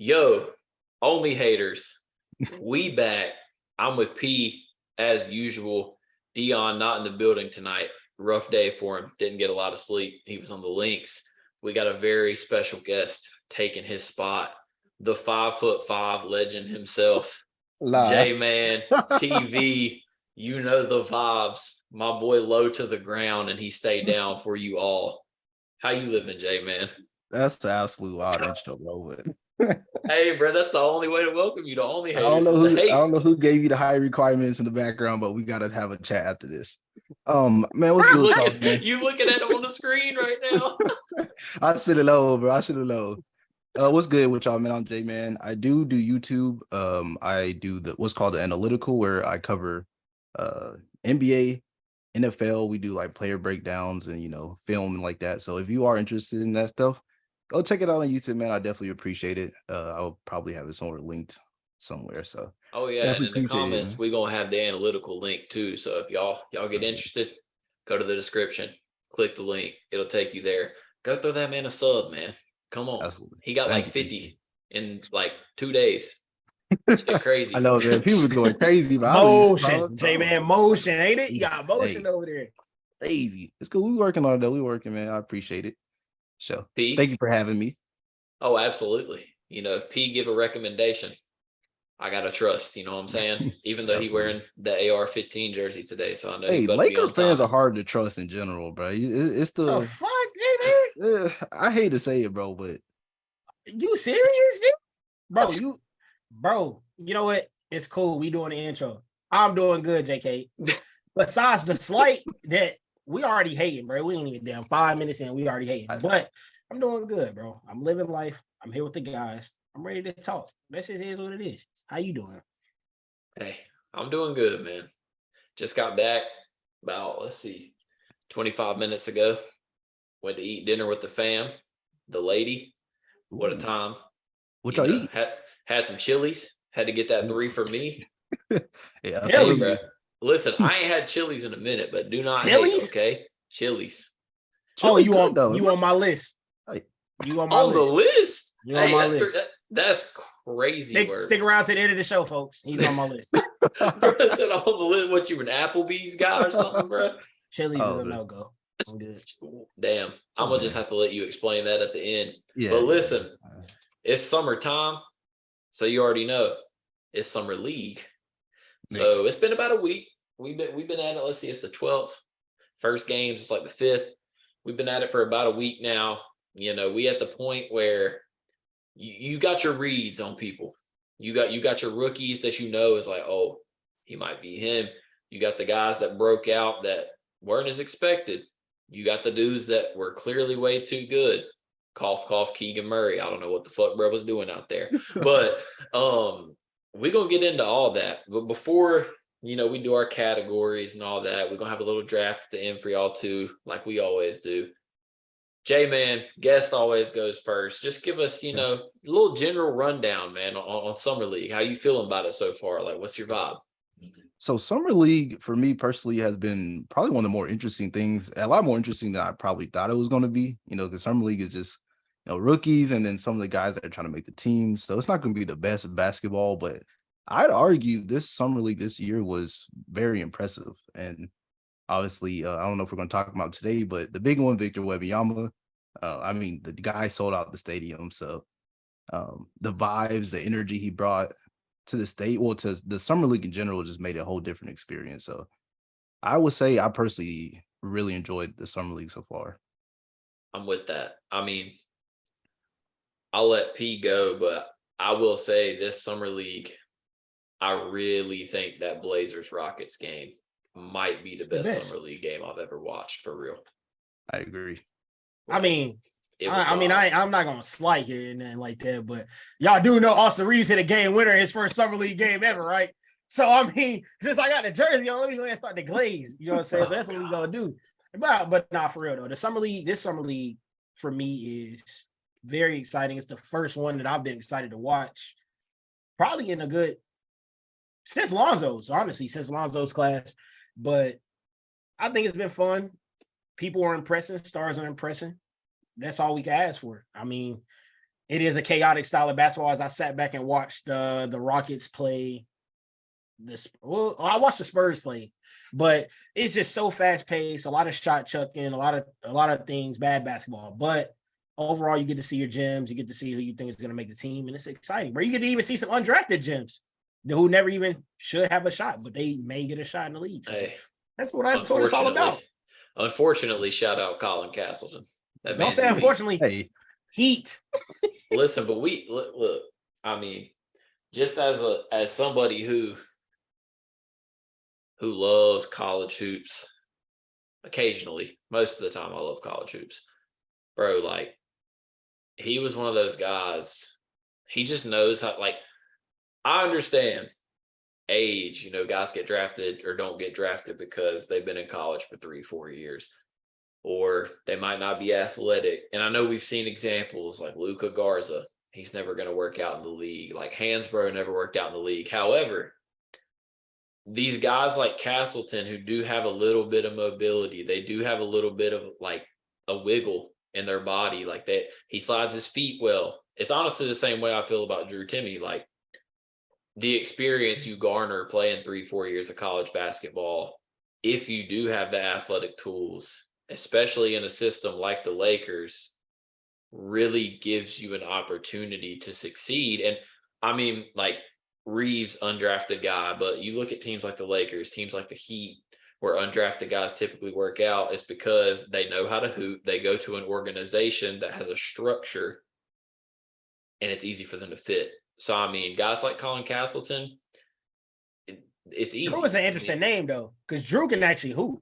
Yo, only haters. We back. I'm with P as usual. Dion not in the building tonight. Rough day for him. Didn't get a lot of sleep. He was on the links. We got a very special guest taking his spot. The 5'5" legend himself, JMan TV. You know the vibes. My boy low to the ground, and he stayed down for you all. How you living, JMan? That's the absolute wild intro, bro. Hey, bro, that's the only way to welcome you. The only haters. I don't know who gave you the high requirements in the background, but we gotta have a chat after this. Man, what's good? You looking at him on the screen right now? I should have known, bro. I should have known. What's good with y'all, man? I'm JMan. I do YouTube. I do what's called the analytical, where I cover NBA, NFL. We do like player breakdowns and film and like that. So if you are interested in that stuff, go check it out on YouTube, man. I definitely appreciate it. I'll probably have it somewhere linked somewhere. So and in the comments, we're gonna have the analytical link too. So if y'all get interested, go to the description, click the link, it'll take you there. Go throw that man a sub, man. Come on. Absolutely. He got like 50 in like 2 days. Shit crazy. I know, man. People are going crazy. Motion, JMan, motion, ain't it? You got motion over there. Crazy. It's cool. We working on it though. We working, man. I appreciate it. So thank you for having me. Oh, absolutely. If P give a recommendation, I gotta trust. You know what I'm saying? Even though he's wearing the AR-15 jersey today, so I know. Hey, Laker fans are hard to trust in general, bro. It's the fuck, dude. I hate to say it, bro, but you serious, dude? Bro, you know what? It's cool. We doing the intro. I'm doing good, JK. Besides the slight that we already hating, bro. We ain't even damn 5 minutes in. We already hating. But I'm doing good, bro. I'm living life. I'm here with the guys. I'm ready to talk. This is what it is. How you doing? Hey, I'm doing good, man. Just got back about, 25 minutes ago. Went to eat dinner with the fam, the lady. What a time. What y'all eat? Had some Chili's. Had to get that 3 for me. Yeah, Chili's. Listen, I ain't had Chili's in a minute, but do not hate, okay? Chili's. Oh, you on my list. You on my list. The list? You on my list. That's crazy work. Stick around to the end of the show, folks. He's on my list. Bro, said on the list, what, you an Applebee's guy or something, bro? Chili's is a no-go. I'm good. Damn. I'm going to just have to let you explain that at the end. Yeah. But listen, it's summertime, so you already know it's summer league. So it's been about a week. We've been at it. Let's see, it's the 12th. First games, it's like the 5th. We've been at it for about a week now. We at the point where you got your reads on people. You got your rookies that is like, oh, he might be him. You got the guys that broke out that weren't as expected. You got the dudes that were clearly way too good. Cough, cough, Keegan Murray. I don't know what the fuck bro was doing out there. But we're going to get into all that. But before, we do our categories and all that, we're going to have a little draft at the end for y'all too, like we always do. JMan, guest always goes first. Just give us, a little general rundown, man, on Summer League. How you feeling about it so far? Like, what's your vibe? So Summer League, for me personally, has been probably one of the more interesting things, a lot more interesting than I probably thought it was going to be, because Summer League is just, rookies and then some of the guys that are trying to make the team. So it's not going to be the best basketball, but I'd argue this Summer League this year was very impressive. And obviously, I don't know if we're going to talk about today, but the big one, Victor Wembanyama, the guy sold out the stadium. So the vibes, the energy he brought to the state, to the Summer League in general, just made it a whole different experience. So I would say I personally really enjoyed the Summer League so far. I'm with that. I'll let P go, but I will say this Summer League, I really think that Blazers Rockets game might be the best Summer League game I've ever watched, for real. I agree. I'm not gonna slight here and nothing like that, but y'all do know Austin Reeves hit a game winner in his first Summer League game ever, right? So since I got the jersey, let me go ahead and start the glaze. You know what I'm saying? So that's what we gonna do. But not for real though. This Summer League for me is very exciting. It's the first one that I've been excited to watch, probably since Lonzo's class. But I think it's been fun. People are impressing, stars are impressing. That's all we can ask for. It is a chaotic style of basketball. As I sat back and watched the Rockets play this, well, I watched the Spurs play, but it's just so fast paced. A lot of shot chucking, a lot of things, bad basketball. But overall, you get to see your gems. You get to see who you think is going to make the team, and it's exciting. But you get to even see some undrafted gems who never even should have a shot, but they may get a shot in the league. So Hey, that's what it's all about. Unfortunately, shout out Colin Castleton. Don't say unfortunately. Hey, Heat. Listen, but look. I mean, just as somebody who loves college hoops, occasionally, most of the time, I love college hoops, bro. Like, he was one of those guys. He just knows how. Like, I understand age. You know, guys get drafted or don't get drafted because they've been in college for 3-4 years, or they might not be athletic. And I know we've seen examples like Luka Garza. He's never going to work out in the league. Like Hansbrough never worked out in the league. However, these guys like Castleton who do have a little bit of mobility, they do have a little bit of like a wiggle in their body. Like that, he slides his feet well. It's honestly the same way I feel about Drew Timme. Like the experience you garner playing 3-4 years of college basketball, if you do have the athletic tools, especially in a system like the Lakers, really gives you an opportunity to succeed. And I mean, like Reeves, undrafted guy, but you look at teams like the Lakers, teams like the Heat, where undrafted guys typically work out, it's because they know how to hoop. They go to an organization that has a structure and it's easy for them to fit. So, I mean, guys like Colin Castleton, it's easy. Drew is an interesting name, though, because Drew can actually hoop.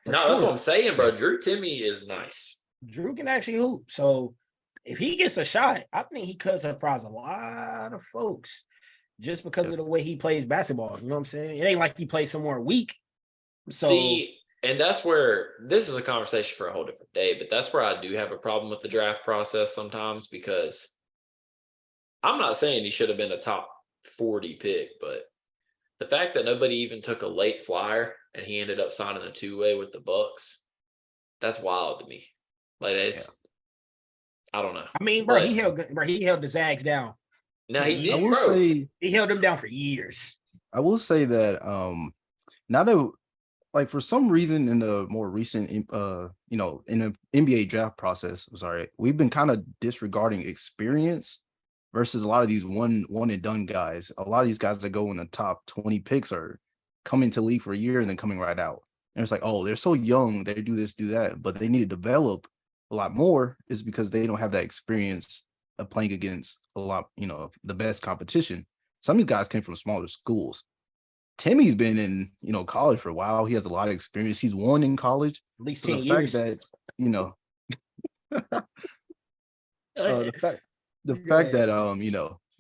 That's what I'm saying, bro. Drew Timme is nice. Drew can actually hoop. So, if he gets a shot, I think he could surprise a lot of folks just because of the way he plays basketball. You know what I'm saying? It ain't like he plays somewhere weak. So, see, and that's where this is a conversation for a whole different day, but that's where I do have a problem with the draft process sometimes, because I'm not saying he should have been a top 40 pick, but the fact that nobody even took a late flyer and he ended up signing a 2-way with the Bucks, that's wild to me. Like, it's, I don't know. I mean, bro, he held the Zags down. No, he did, I will bro. say He held them down for years. I will say that now that, like, for some reason in the more recent in the NBA draft process, we've been kind of disregarding experience versus a lot of these one and done guys. A lot of these guys that go in the top 20 picks are coming to league for a year and then coming right out. And it's like, oh, they're so young, they do this, do that, but they need to develop a lot more, is because they don't have that experience of playing against a lot, the best competition. Some of these guys came from smaller schools. Timmy's been in, college for a while. He has a lot of experience. He's won in college. At least So 10 years. the fact that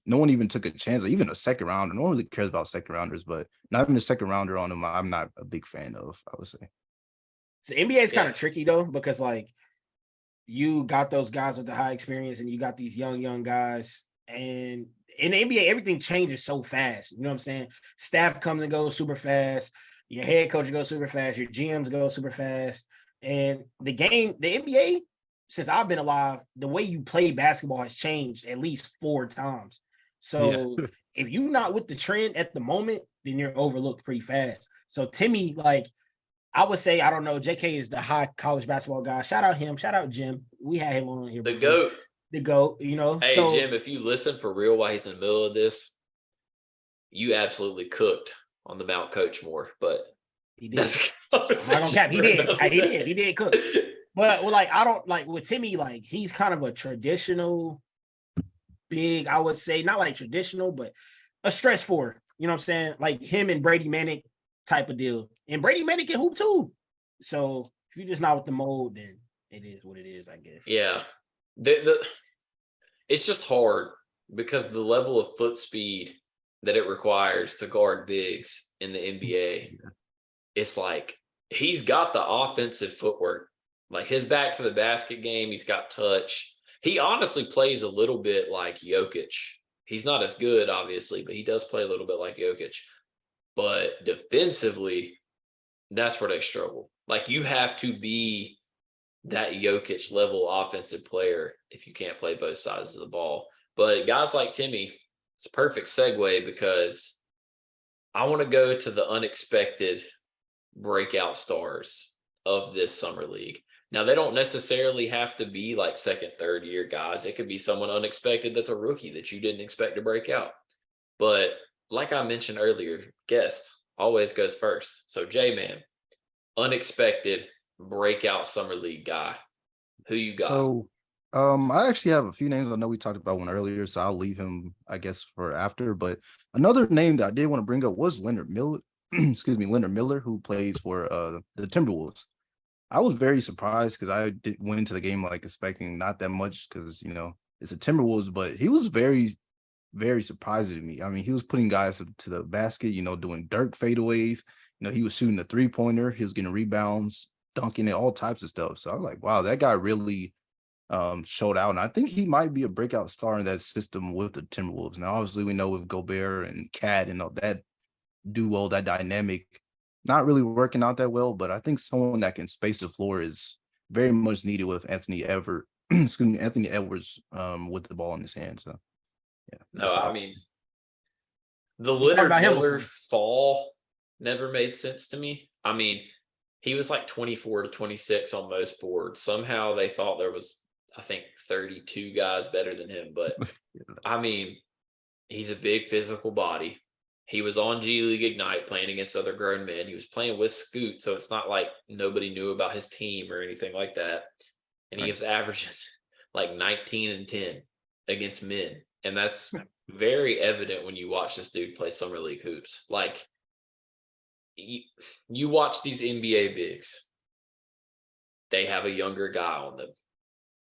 no one even took a chance, even a second rounder. No one really cares about second rounders, but not even a second rounder on him, I'm not a big fan of, I would say. So NBA is kind of tricky though, because like you got those guys with the high experience and you got these young guys, and in the NBA, everything changes so fast. You know what I'm saying? Staff comes and goes super fast. Your head coach goes super fast. Your GMs go super fast. And the NBA, since I've been alive, the way you play basketball has changed at least 4 times. So if you're not with the trend at the moment, then you're overlooked pretty fast. So Timme, like, I would say, I don't know, JK is the high college basketball guy. Shout out him. Shout out Jim. We had him on here before. The GOAT, Hey, Jim, if you listen for real while he's in the middle of this, you absolutely cooked on the Mount Coachmore, but he did. I'm not gonna cap. He did cook. But like, I don't like with Timme, like he's kind of a traditional big, I would say, not like traditional, but a stretch forward. You know what I'm saying? Like him and Brady Manick type of deal. And Brady Manick can hoop too. So if you're just not with the mold, then it is what it is, I guess. Yeah. It's just hard because the level of foot speed that it requires to guard bigs in the NBA, it's like he's got the offensive footwork. Like his back to the basket game, he's got touch. He honestly plays a little bit like Jokic. He's not as good, obviously, but he does play a little bit like Jokic. But defensively, that's where they struggle. Like you have to be that Jokic level offensive player if you can't play both sides of the ball. But guys like Timmy, it's a perfect segue because I want to go to the unexpected breakout stars of this summer league. Now, they don't necessarily have to be like second, third year guys. It could be someone unexpected that's a rookie that you didn't expect to break out. But like I mentioned earlier, guest always goes first. So JMan, unexpected breakout summer league guy. Who you got? So I actually have a few names. I know we talked about one earlier, so I'll leave him, I guess, for after. But another name that I did want to bring up was Leonard Miller. Excuse me, Leonard Miller, who plays for the Timberwolves. I was very surprised because I went into the game like expecting not that much because it's a Timberwolves, but he was very, very surprising to me. I mean, he was putting guys to the basket, doing Dirk fadeaways. He was shooting the 3-pointer. He was getting rebounds, dunking it, all types of stuff. So I was like, wow, that guy really showed out. And I think he might be a breakout star in that system with the Timberwolves. Now, obviously, we know with Gobert and Cat and all that duo, that dynamic, not really working out that well. But I think someone that can space the floor is very much needed with Anthony Edwards with the ball in his hand. So, yeah. No, I mean, the Leonard Miller fall never made sense to me. I mean, he was like 24 to 26 on most boards. Somehow they thought there was, I think, 32 guys better than him. But I mean, he's a big physical body. He was on G League Ignite playing against other grown men. He was playing with Scoot, so it's not like nobody knew about his team or anything like that. And he was averaging like 19 and 10 against men. And that's very evident when you watch this dude play summer league hoops. Like, you watch these NBA bigs, they have a younger guy on them.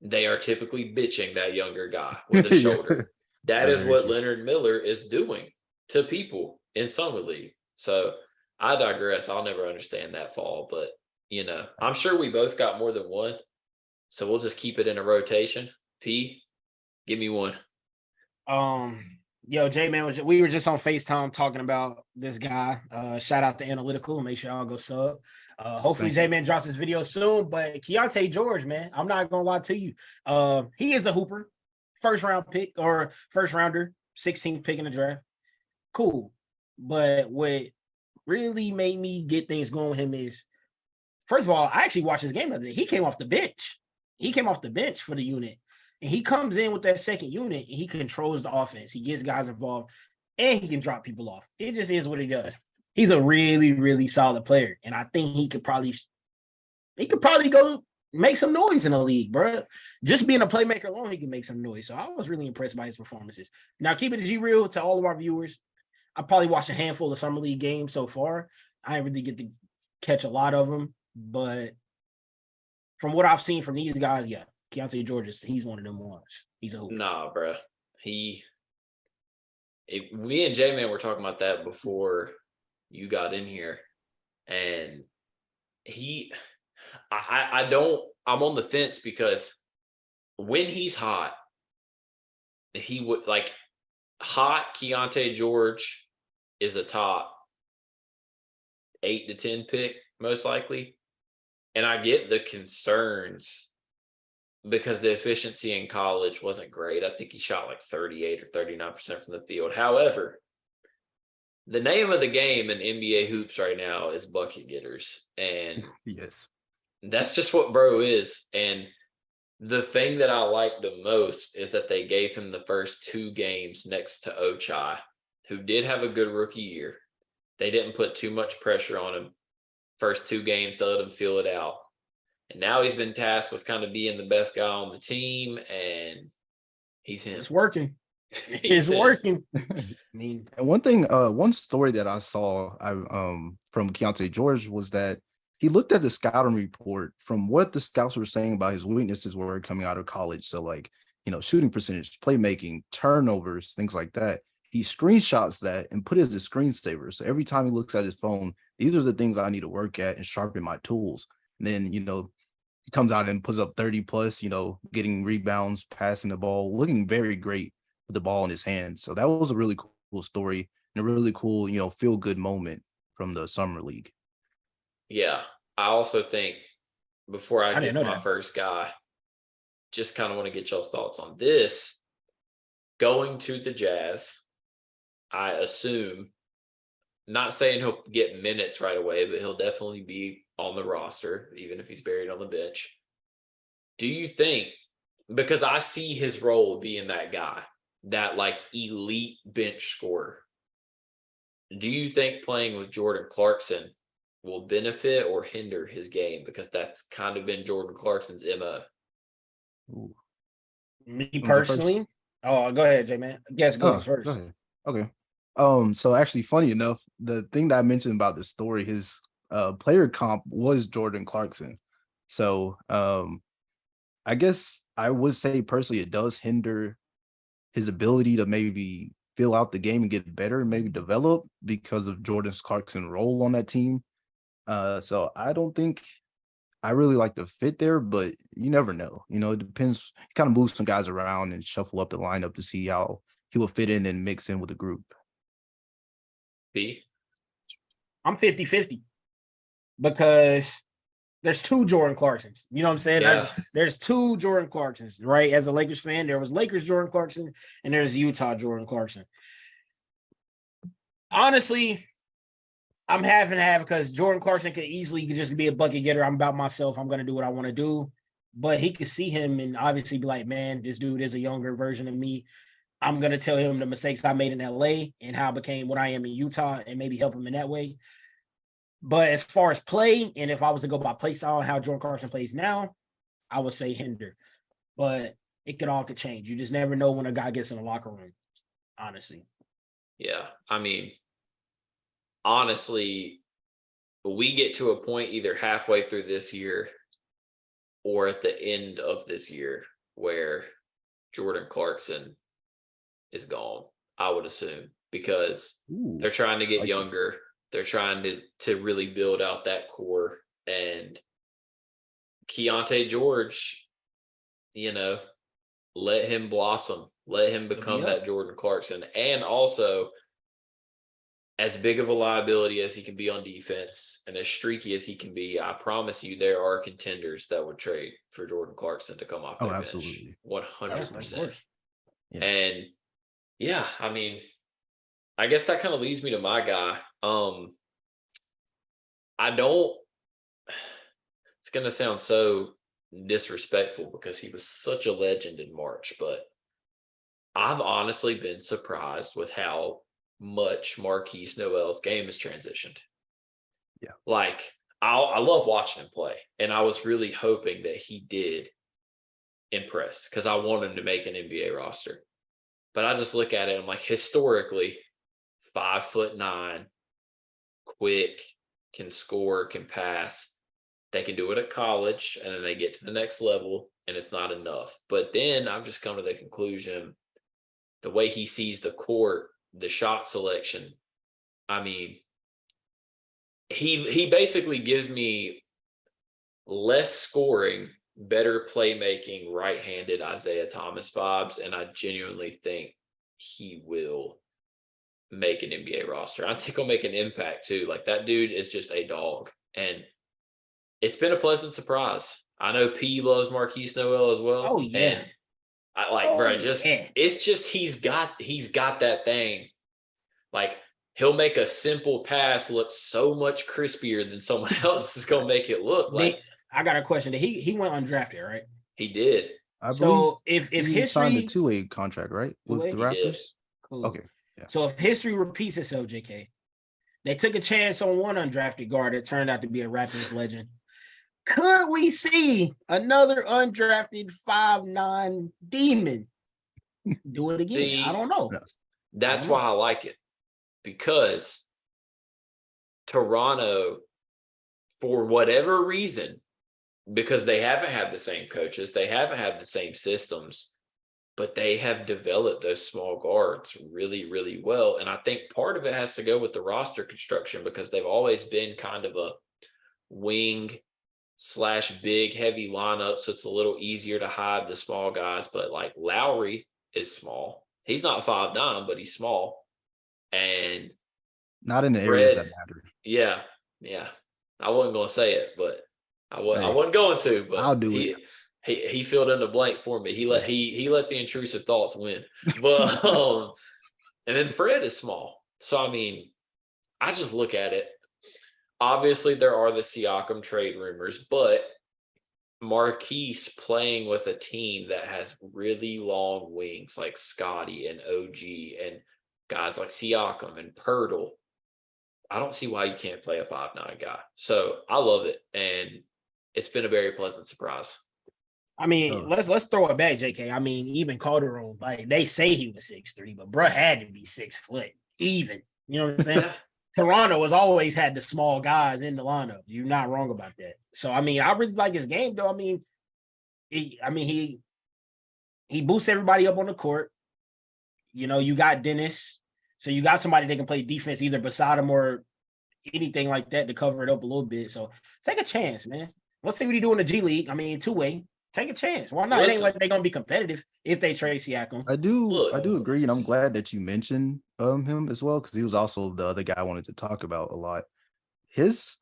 They are typically bitching that younger guy with a shoulder. That is what Leonard Miller is doing to people in summer league. So I digress. I'll never understand that fall, but I'm sure we both got more than one. So we'll just keep it in a rotation. P, give me one. Yo, JMan, we were just on FaceTime talking about this guy. Shout out to Analytical. Make sure y'all go sub. Hopefully JMan drops his video soon. But Keontae George, man, I'm not gonna lie to you. He is a hooper, first round pick or first rounder, 16th pick in the draft. Cool. But what really made me get things going with him is, first of all, I actually watched his game the other day. He came off the bench. He came off the bench for the unit. And he comes in with that second unit and he controls the offense. He gets guys involved and he can drop people off. It just is what he does. He's a really, really solid player. And I think he could probably go make some noise in the league, bro. Just being a playmaker alone, he can make some noise. So I was really impressed by his performances. Now, keeping it G real to all of our viewers, I probably watched a handful of summer league games so far. I didn't really get to catch a lot of them, but from what I've seen from these guys, yeah, Keontae George, he's one of them ones. He's a hooper. Nah, bro. Me and J-Man were talking about that before you got in here. And I'm on the fence because when he's hot, he would like hot Keontae George is a top 8 to 10 pick, most likely. And I get the concerns because the efficiency in college wasn't great. I think he shot like 38 or 39% from the field. However, the name of the game in NBA hoops right now is bucket getters. And yes, that's just what bro is. And the thing that I like the most is that they gave him the first 2 games next to Ochai, who did have a good rookie year. They didn't put too much pressure on him. First 2 games to let him feel it out. And now he's been tasked with kind of being the best guy on the team, and he's him. It's working. It's working. I mean, and one story that I saw from Keontae George was that he looked at the scouting report from what the scouts were saying about his weaknesses were coming out of college. So like, shooting percentage, playmaking, turnovers, things like that. He screenshots that and put it as a screensaver. So every time he looks at his phone, these are the things I need to work at and sharpen my tools. And then, he comes out and puts up 30 plus, getting rebounds, passing the ball, looking very great with the ball in his hands. So that was a really cool story and a really cool, feel good moment from the summer league. Yeah. I also think before I didn't get know my that. first guy, just kind of want to get y'all's thoughts on this. Going to the Jazz, I assume, not saying he'll get minutes right away, but he'll definitely be on the roster, even if he's buried on the bench. Do you think, because I see his role being that guy, that like elite bench scorer, do you think playing with Jordan Clarkson will benefit or hinder his game? Because that's kind of been Jordan Clarkson's MO. Ooh. Me personally, go ahead, JMan. Guess goes first. Go ahead. Okay. So actually, funny enough, the thing that I mentioned about the story, his player comp was Jordan Clarkson. So I guess I would say personally, it does hinder his ability to maybe fill out the game and get better and maybe develop because of Jordan Clarkson's role on that team. So I don't think I really like the fit there, but you never know. You know, it depends. You kind of move some guys around and shuffle up the lineup to see how he will fit in and mix in with the group. B? I'm 50-50 because there's two Jordan Clarksons. You know what I'm saying? Yeah. There's two Jordan Clarksons, right? As a Lakers fan, there was Lakers Jordan Clarkson and there's Utah Jordan Clarkson. Honestly, I'm half and half because Jordan Clarkson could easily just be a bucket getter. I'm about myself. I'm going to do what I want to do. But he could see him and obviously be like, man, this dude is a younger version of me. I'm going to tell him the mistakes I made in LA and how I became what I am in Utah and maybe help him in that way. But as far as play, and if I was to go by play style and how Jordan Clarkson plays now, I would say hinder. But it could change. You just never know when a guy gets in the locker room, honestly. Yeah. I mean, honestly, we get to a point either halfway through this year or at the end of this year where Jordan Clarkson is gone, I would assume, because they're trying to get younger. They're trying to really build out that core. And Keontae George, you know, let him blossom. Let him become that Jordan Clarkson. And also, as big of a liability as he can be on defense and as streaky as he can be, I promise you there are contenders that would trade for Jordan Clarkson to come off their absolutely. bench. 100%. Yeah. And yeah, I mean, I guess that kind of leads me to my guy. It's going to sound so disrespectful because he was such a legend in March, but I've honestly been surprised with how much Marquise Noel's game has transitioned. Yeah. Like, I love watching him play, and I was really hoping that he did impress because I want him to make an NBA roster. But I just look at it, I'm like, historically, 5'9", quick, can score, can pass. They can do it at college, and then they get to the next level, and it's not enough. But then I've just come to the conclusion, the way he sees the court, the shot selection, I mean, he basically gives me less scoring, better playmaking, right-handed Isaiah Thomas vibes, and I genuinely think he will make an NBA roster. I think he'll make an impact too. Like, that dude is just a dog, and it's been a pleasant surprise. I know P loves Marquise Noel as well. Oh yeah. And I like, bro, it's just he's got that thing. Like, he'll make a simple pass look so much crispier than someone else is gonna make it look. Like, I got a question. He went undrafted, right? He did. I believe if he history signed a two-way contract, right? With the Raptors. Cool. Okay. Yeah. So if history repeats itself, JK, they took a chance on one undrafted guard that turned out to be a Raptors legend. Could we see another undrafted 5'9" demon do it again? I don't know. That's why I like it, because Toronto, for whatever reason, because they haven't had the same coaches, they haven't had the same systems, but they have developed those small guards really, really well. And I think part of it has to go with the roster construction, because they've always been kind of a wing / big heavy lineup. So it's a little easier to hide the small guys. But like, Lowry is small. He's not 5'9", but he's small. And not in the areas that matter. Yeah. Yeah. I wasn't going to say it, but I wasn't going to, but I'll do it. He filled in the blank for me. He let the intrusive thoughts win. But and then Fred is small. So I mean, I just look at it. Obviously, there are the Siakam trade rumors, but Marquise playing with a team that has really long wings like Scotty and OG and guys like Siakam and Pirtle. I don't see why you can't play a 5'9" guy. So I love it. And it's been a very pleasant surprise. I mean, let's throw it back, JK. I mean, even Calderon, like they say he was 6'3", but bruh had to be 6 foot, even. You know what I'm saying? Toronto has always had the small guys in the lineup. You're not wrong about that. So I mean, I really like his game, though. I mean, he boosts everybody up on the court. You know, you got Dennis, so you got somebody that can play defense either beside him or anything like that to cover it up a little bit. So take a chance, man. Let's see what he do in the G League. I mean, two-way. Take a chance. Why not? It ain't like they're gonna be competitive if they trade Siakam. I do agree, and I'm glad that you mentioned him as well, because he was also the other guy I wanted to talk about a lot. He's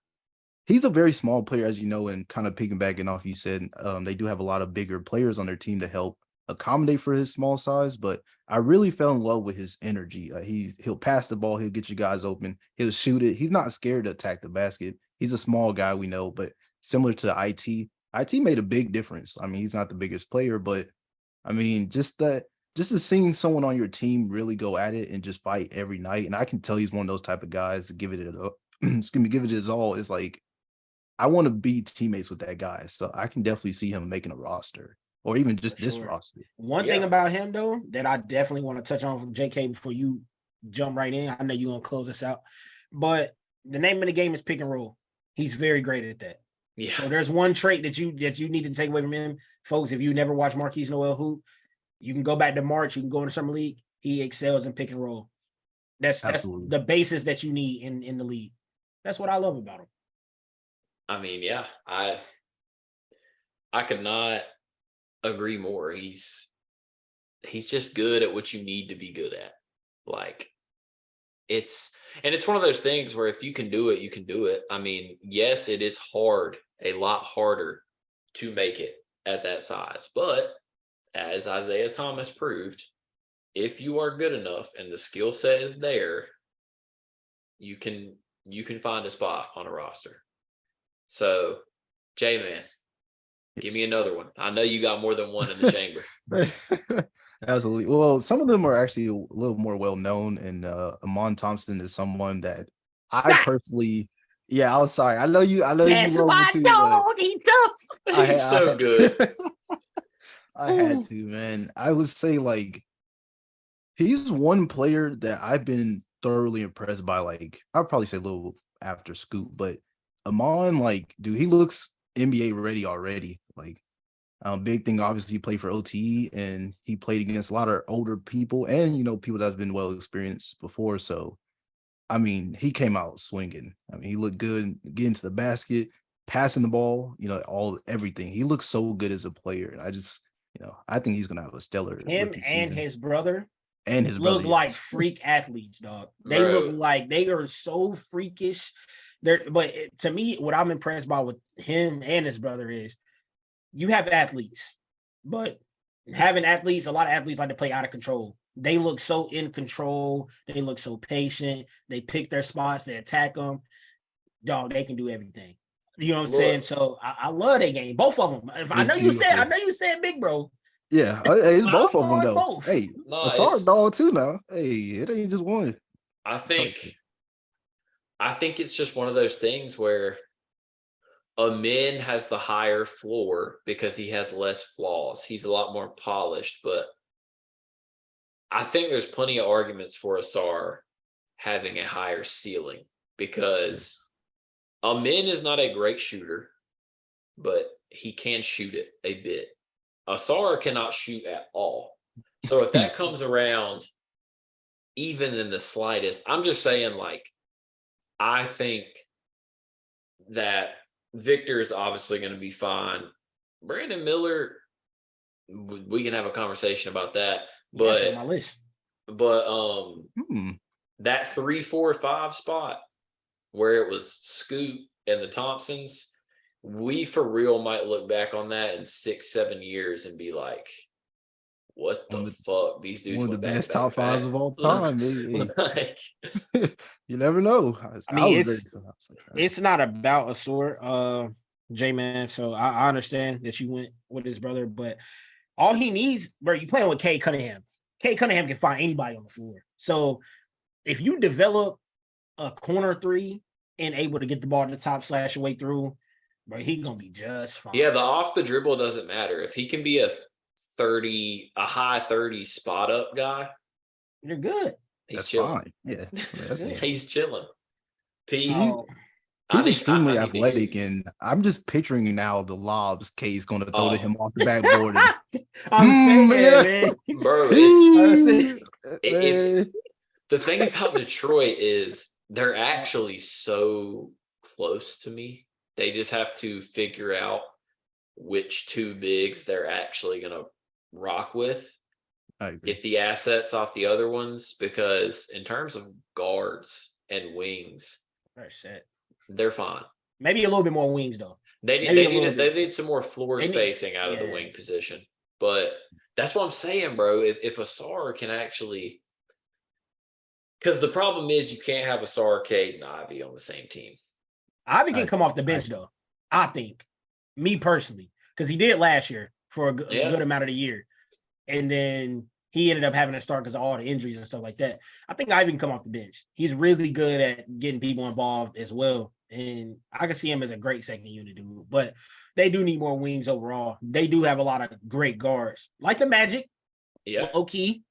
a very small player, as you know, and kind of piggybacking off you said, they do have a lot of bigger players on their team to help accommodate for his small size, but I really fell in love with his energy. He'll pass the ball, he'll get you guys open, he'll shoot it. He's not scared to attack the basket. He's a small guy, we know, but similar to IT made a big difference. I mean, he's not the biggest player, but I mean, just to seeing someone on your team really go at it and just fight every night. And I can tell he's one of those type of guys to give it his all. Is like, I want to be teammates with that guy. So I can definitely see him making a roster or even just this roster. One thing about him, though, that I definitely want to touch on from JK before you jump right in. I know you're going to close us out, but the name of the game is pick and roll. He's very great at that. Yeah. So there's one trait that you need to take away from him, folks. If you never watched Marquise Noel hoop, you can go back to March. You can go into summer league. He excels in pick and roll. That's the basis that you need in the league. That's what I love about him. I mean, yeah, I could not agree more. He's just good at what you need to be good at. Like, it's one of those things where if you can do it, you can do it. I mean, yes, it is hard, a lot harder to make it at that size. But as Isaiah Thomas proved, if you are good enough and the skill set is there, you can find a spot on a roster. So, JMan, give me another one. I know you got more than one in the chamber. Absolutely. Well, some of them are actually a little more well known, and Amon Thompson is someone that I personally, I was sorry. I know you. That's you why too, He's so good. I had to, man. I would say like he's one player that I've been thoroughly impressed by. Like I'd probably say a little after Scoop, but Amon, like, dude, he looks NBA ready already. Like, big thing, obviously, he played for OTE and he played against a lot of older people and, you know, people that's been well experienced before. So, I mean, he came out swinging. I mean, he looked good getting to the basket, passing the ball, you know, everything. He looks so good as a player. And I just, you know, I think he's going to have a stellar him and his brother. And his brother look like freak athletes, dog. They look like they are so freakish. But to me, what I'm impressed by with him and his brother is you have athletes, but having athletes, a lot of athletes like to play out of control. They look so in control. They look so patient. They pick their spots. They attack them. Dog, they can do everything. You know what I'm saying? So I love that game. Both of them. I know you said big bro. Yeah, it's both of them though. Both. Hey, Asar dog too now. Hey, it ain't just one. I think it's just one of those things where Amin has the higher floor because he has less flaws. He's a lot more polished, but I think there's plenty of arguments for Asar having a higher ceiling because Amin is not a great shooter, but he can shoot it a bit. Asar cannot shoot at all. So if that comes around, even in the slightest, I'm just saying, like, I think that Victor is obviously going to be fine. Brandon Miller, we can have a conversation about that. But on my list. But that 3, 4, 5 spot where it was Scoot and the Thompsons, we for real might look back on that in 6-7 years and be like, what the fuck? These dudes one of the went best back top to back. fives of all time. Maybe. Like, You never know. I mean, it's not about a sword, JMan. So I understand that you went with his brother, but all he needs, bro, you playing with Cade Cunningham. Cade Cunningham can find anybody on the floor. So if you develop a corner three and able to get the ball to the top, slash away through, bro, he's gonna be just fine. Yeah, the off the dribble doesn't matter. If he can be a high 30 spot up guy, you're good. He's chilling. Fine. Yeah, he's chilling. He's extremely athletic, and I'm just picturing now the lobs K's going to throw to him off the backboard. I'm saying, man. Bro, the thing about Detroit is they're actually so close to me. They just have to figure out which two bigs they're actually going to rock with. Get the assets off the other ones, because in terms of guards and wings, they're fine. Maybe a little bit more wings though. They need some more floor spacing out of the wing position. But that's what I'm saying, bro. If Asar can actually, because the problem is you can't have Asar, Cade, and Ivy on the same team. Ivy can come off the bench though. I think, me personally, because he did last year for a good amount of the year. And then he ended up having to start because of all the injuries and stuff like that. I think Ivy can come off the bench. He's really good at getting people involved as well. And I can see him as a great second unit dude. But they do need more wings overall. They do have a lot of great guards, like the Magic. Yeah. Low key.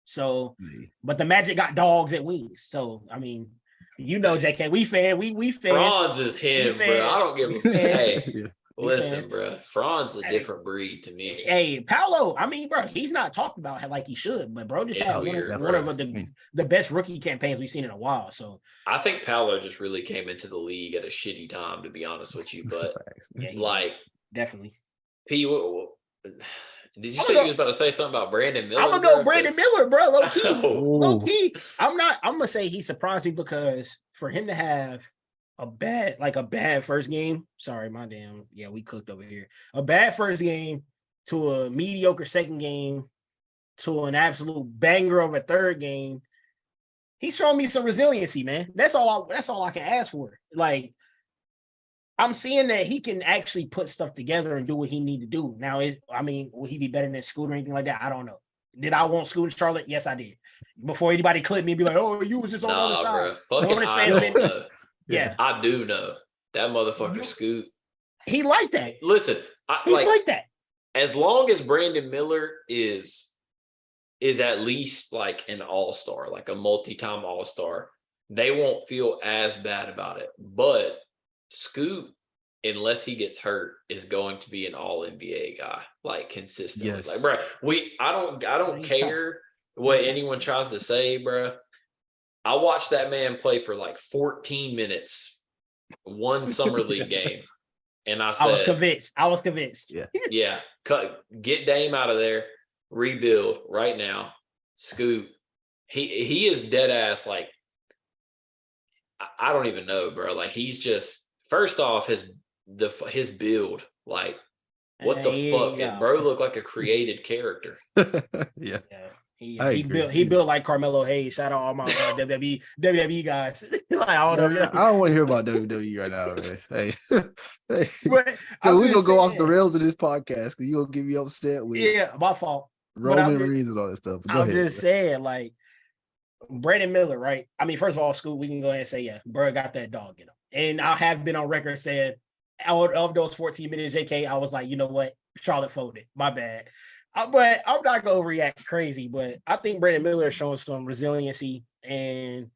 So, but the Magic got dogs at wings. So, I mean, you know, JK, we fan. Franz is him, bro. I don't give a hey. Listen, bro, Franz is a different breed to me. Hey, Paolo, I mean, bro, he's not talked about like he should, but bro just had one of the best rookie campaigns we've seen in a while. So I think Paolo just really came into the league at a shitty time, to be honest with you. But definitely. P, did you say you was about to say something about Brandon Miller? I'm gonna go Brandon Miller, bro. Low key. I'm gonna say he surprised me, because for him to have a bad first game. Sorry, we cooked over here. A bad first game to a mediocre second game to an absolute banger of a third game. He's showing me some resiliency, man. That's all I can ask for. Like, I'm seeing that he can actually put stuff together and do what he need to do. Now, will he be better than Scoot or anything like that? I don't know. Did I want Scoot in Charlotte? Yes, I did. Before anybody clipped me and be like, oh, you was just on the other side. Yeah, I do know that motherfucker Scoot. He like that. Listen, he's like that. As long as Brandon Miller is at least like an all-star, like a multi-time all-star, they won't feel as bad about it. But Scoot, unless he gets hurt, is going to be an all-NBA guy, like consistently. Yes. Like, bro, I don't care what anyone tries to say, bro. I watched that man play for like 14 minutes, one summer league game. And I said, I was convinced. Yeah. Get Dame out of there. Rebuild right now. Scoot. He is dead ass. Like, I don't even know, bro. Like, he's just, first off, his build, like, what the fuck? Yeah. Bro looked like a created character. Yeah. He built like Carmelo Hayes. Shout out all my WWE guys. Like, I don't want to hear about WWE right now, man. Hey. So we're gonna go off the rails of this podcast because you're gonna get me upset with my fault. Roman Reigns and all that stuff. I'm just saying, like, Brandon Miller, right? I mean, first of all, Scoot, we can go ahead and say, bro got that dog in him. And I have been on record saying, out of those 14 minutes, JK, I was like, you know what? Charlotte folded. My bad. But I'm not going to react crazy, but I think Brandon Miller is showing some resiliency, and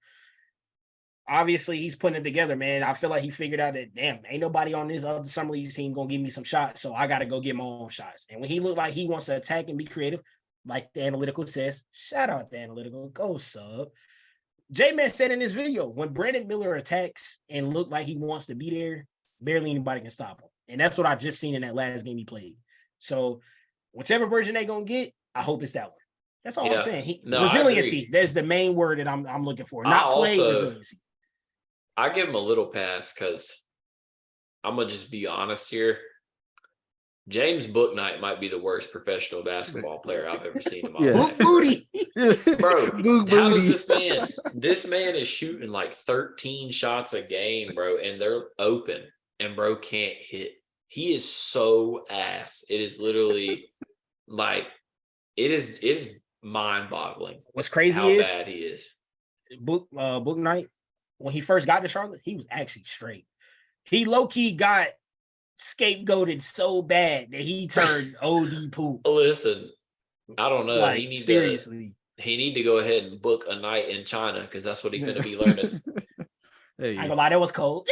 obviously he's putting it together, man. I feel like he figured out that, damn, ain't nobody on this other summer league team going to give me some shots, so I got to go get my own shots. And when he looked like he wants to attack and be creative, like the analytical says, shout out the analytical, go sub. JMan said in his video, when Brandon Miller attacks and look like he wants to be there, barely anybody can stop him. And that's what I just seen in that last game he played. So whichever version they gonna get, I hope it's that one. That's all I'm saying. Resiliency. There's the main word that I'm looking for. Not play, resiliency. I give him a little pass because I'm gonna just be honest here. James Booknight might be the worst professional basketball player I've ever seen in my life. Booty. Bro, Book how booty. does this man is shooting like 13 shots a game, bro, and they're open, and bro can't hit. He is so ass. It is literally like it is mind-boggling. What's crazy how is bad he is. Book Night, when he first got to Charlotte, he was actually straight. He low-key got scapegoated so bad that he turned OD poop. Listen, I don't know. Like, he need to go ahead and book a night in China because that's what he's going to be learning. I ain't gonna lie, that was cold.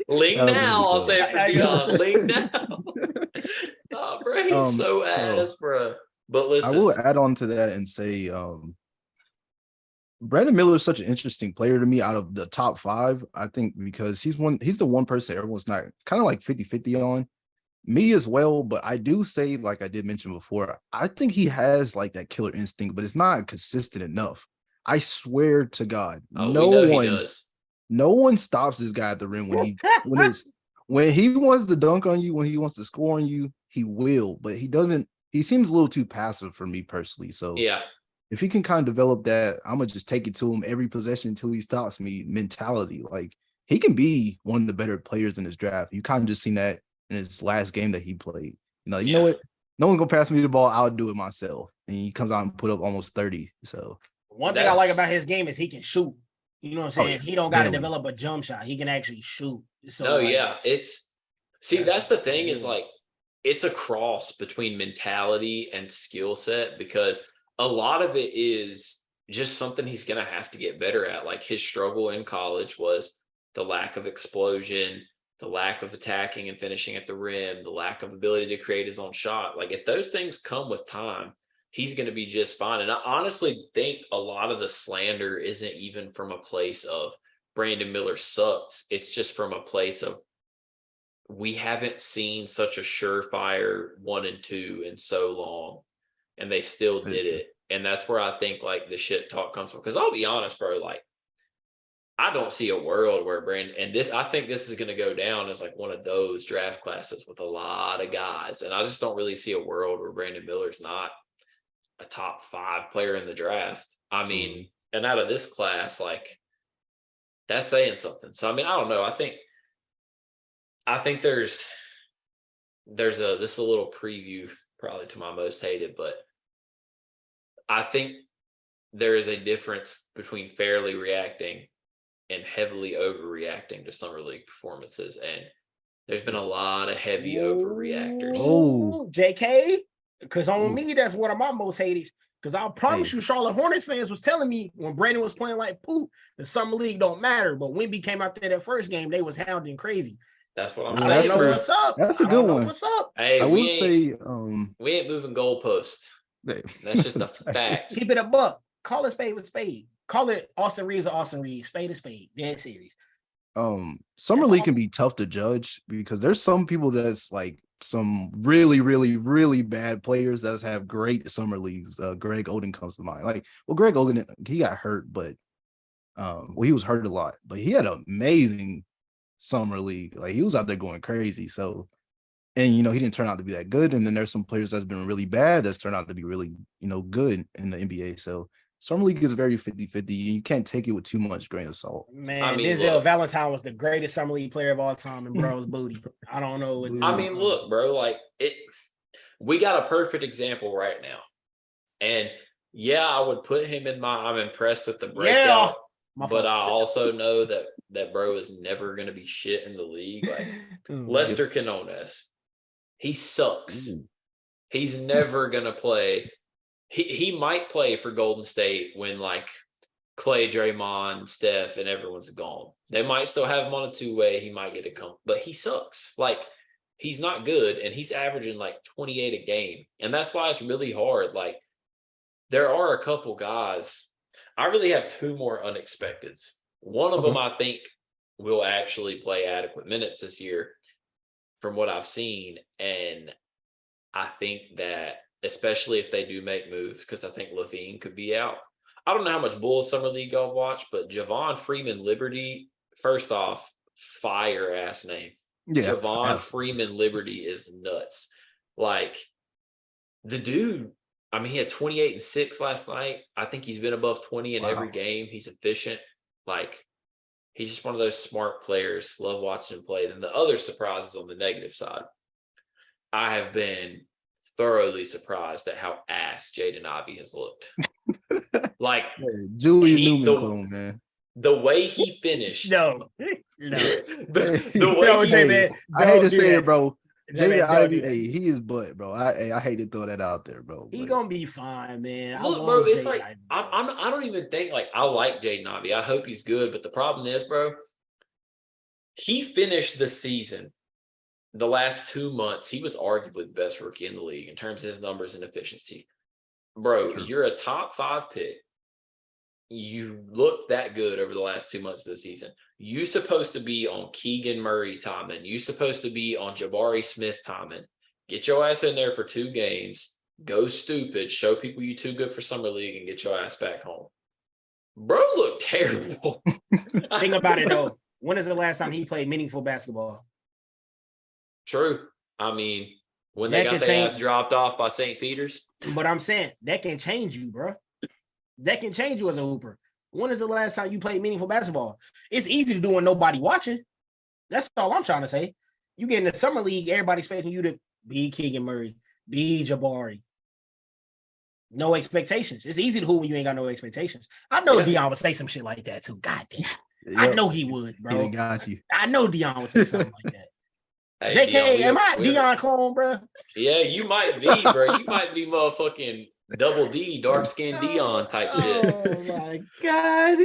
Link now, I'll say it for Dion. Link now. Oh, bro, he's so ass, bro. But listen, I will add on to that and say, Brandon Miller is such an interesting player to me out of the top 5. I think because he's the one person everyone's not kind of like 50-50 on. Me as well, but I do say, like I did mention before, I think he has like that killer instinct, but it's not consistent enough. I swear to God, no one stops this guy at the rim when he wants to dunk on you, when he wants to score on you, he will, but he doesn't. He seems a little too passive for me personally. So yeah, if he can kind of develop that, I'm gonna just take it to him every possession until he stops me mentality. Like he can be one of the better players in this draft. You kind of just seen that in his last game that he played. You know what? No one's gonna pass me the ball. I'll do it myself. And he comes out and put up almost 30. So one thing I like about his game is he can shoot. You know what I'm saying? Oh, yeah. He don't got to develop a jump shot. He can actually shoot. So that's the thing is like it's a cross between mentality and skill set because a lot of it is just something he's going to have to get better at. Like his struggle in college was the lack of explosion, the lack of attacking and finishing at the rim, the lack of ability to create his own shot. Like if those things come with time, he's going to be just fine. And I honestly think a lot of the slander isn't even from a place of Brandon Miller sucks. It's just from a place of we haven't seen such a surefire 1 and 2 in so long, and they still did it. And that's where I think like the shit talk comes from. Because I'll be honest, bro, like I don't see a world where I think this is going to go down as like one of those draft classes with a lot of guys. And I just don't really see a world where Brandon Miller's not a top 5 player in the draft. I mean, and out of this class, like that's saying something. So, I mean, I don't know. I think there's this is a little preview probably to my most hated, but I think there is a difference between fairly reacting and heavily overreacting to summer league performances. And there's been a lot of heavy overreactors. Oh, JK, because on me, that's one of my most hated. Because I promise you, Charlotte Hornets fans was telling me when Brandon was playing like poop, the summer league don't matter. But Wemby came out there that first game, they was hounding crazy. That's what I'm saying. What's up? That's a good one. What's up? Hey, I will say, we ain't moving goalposts. That's just a fact. Keep it a buck. Call it spade with spade. Call it Austin Reeves or Austin Reeves. Spade to spade. Dead series. Summer league can be tough to judge because there's some people that's like some really, really, really bad players that have great summer leagues. Greg Oden comes to mind. Like, well, Greg Oden, he got hurt, but he was hurt a lot, but he had an amazing summer league. Like he was out there going crazy. So, and he didn't turn out to be that good. And then there's some players that's been really bad that's turned out to be really, good in the NBA. So summer league is very 50-50. You can't take it with too much grain of salt. Man, Denzel Valentine was the greatest summer league player of all time in bro's booty. I don't know. Look, bro, like we got a perfect example right now. And yeah, I would put him I'm impressed with the breakout. But I also know that bro is never going to be shit in the league. Like Lester Quinones, he sucks. He's never going to play. He might play for Golden State when like Clay, Draymond, Steph, and everyone's gone. They might still have him on a 2-way. He might get a come, but he sucks. Like he's not good, and he's averaging like 28 a game, and that's why it's really hard. Like there are a couple guys. I really have 2 more unexpecteds. One of them I think will actually play adequate minutes this year from what I've seen. And I think that especially if they do make moves, because I think Levine could be out. I don't know how much Bulls Summer League y'all watch, but Javon Freeman Liberty, first off, fire ass name. Yeah, Javon Freeman Liberty is nuts. Like the dude, I mean, he had 28 and 6 last night. I think he's been above 20 in every game. He's efficient. Like he's just one of those smart players. Love watching him play. Then the other surprises on the negative side. I have been thoroughly surprised at how ass Jaden Ivey has looked. Like Julian Newman clone, man. The way he finished. No. the way J-Man, I hate to say that. it, bro. Jaden Ivey, hey, he is butt, bro. I hate to throw that out there, bro. He gonna be fine, man. Look, bro, it's like I don't even think like I like Jaden Ivey. I hope he's good, but the problem is, bro, he finished the season. The last 2 months, he was arguably the best rookie in the league in terms of his numbers and efficiency. Bro, you're a top 5 pick. You look that good over the last 2 months of the season. You supposed to be on Keegan Murray timing. You supposed to be on Jabari Smith timing. Get your ass in there for 2 games. Go stupid. Show people you too good for summer league and get your ass back home. Bro looked terrible. Think about it though. When is the last time he played meaningful basketball? True. I mean, when they got their ass dropped off by St. Peter's. But I'm saying that can change you, bro. That can change you as a hooper. When is the last time you played meaningful basketball? It's easy to do when nobody watching. That's all I'm trying to say. You get in the summer league, everybody expecting you to be Keegan Murray, be Jabari. No expectations. It's easy to hoop when you ain't got no expectations. I know Deion would say some shit like that too. God damn. Yep. I know he would, bro. Yeah, got you. I know Deion would say something like that. Hey, JK, am I Deion clone, bro? Yeah, you might be, bro. You might be motherfucking Double D, dark skinned Deion type shit. Oh my god!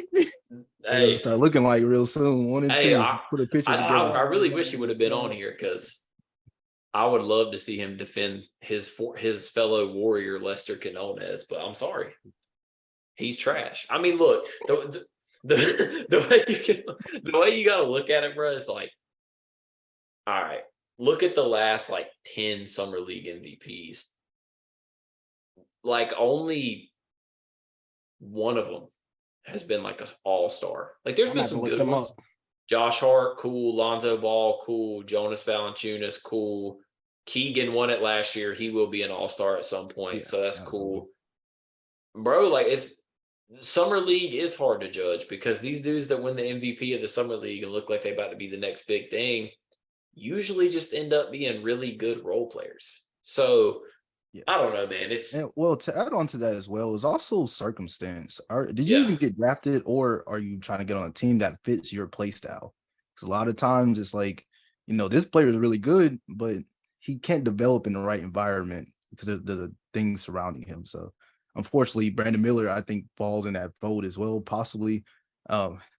Hey, start looking like real soon. 1 and 2. Put a picture together. I really wish he would have been on here because I would love to see him defend his fellow warrior Lester Quinones. But I'm sorry, he's trash. I mean, look, the way you gotta look at it, bro, is like, all right, look at the last like 10 summer league MVPs. Like only one of them has been like an all-star. Like there's been some good ones. Josh Hart, cool. Lonzo Ball, cool. Jonas Valanciunas, cool. Keegan won it last year. He will be an all-star at some point. So that's cool. Bro, like summer league is hard to judge because these dudes that win the MVP of the summer league and look like they're about to be the next big thing usually just end up being really good role players. So I don't know, man. Well, to add on to that as well is also circumstance. Did you even get drafted, or are you trying to get on a team that fits your play style? Because a lot of times it's like, this player is really good, but he can't develop in the right environment because of the things surrounding him. So unfortunately, Brandon Miller, I think, falls in that boat as well, possibly.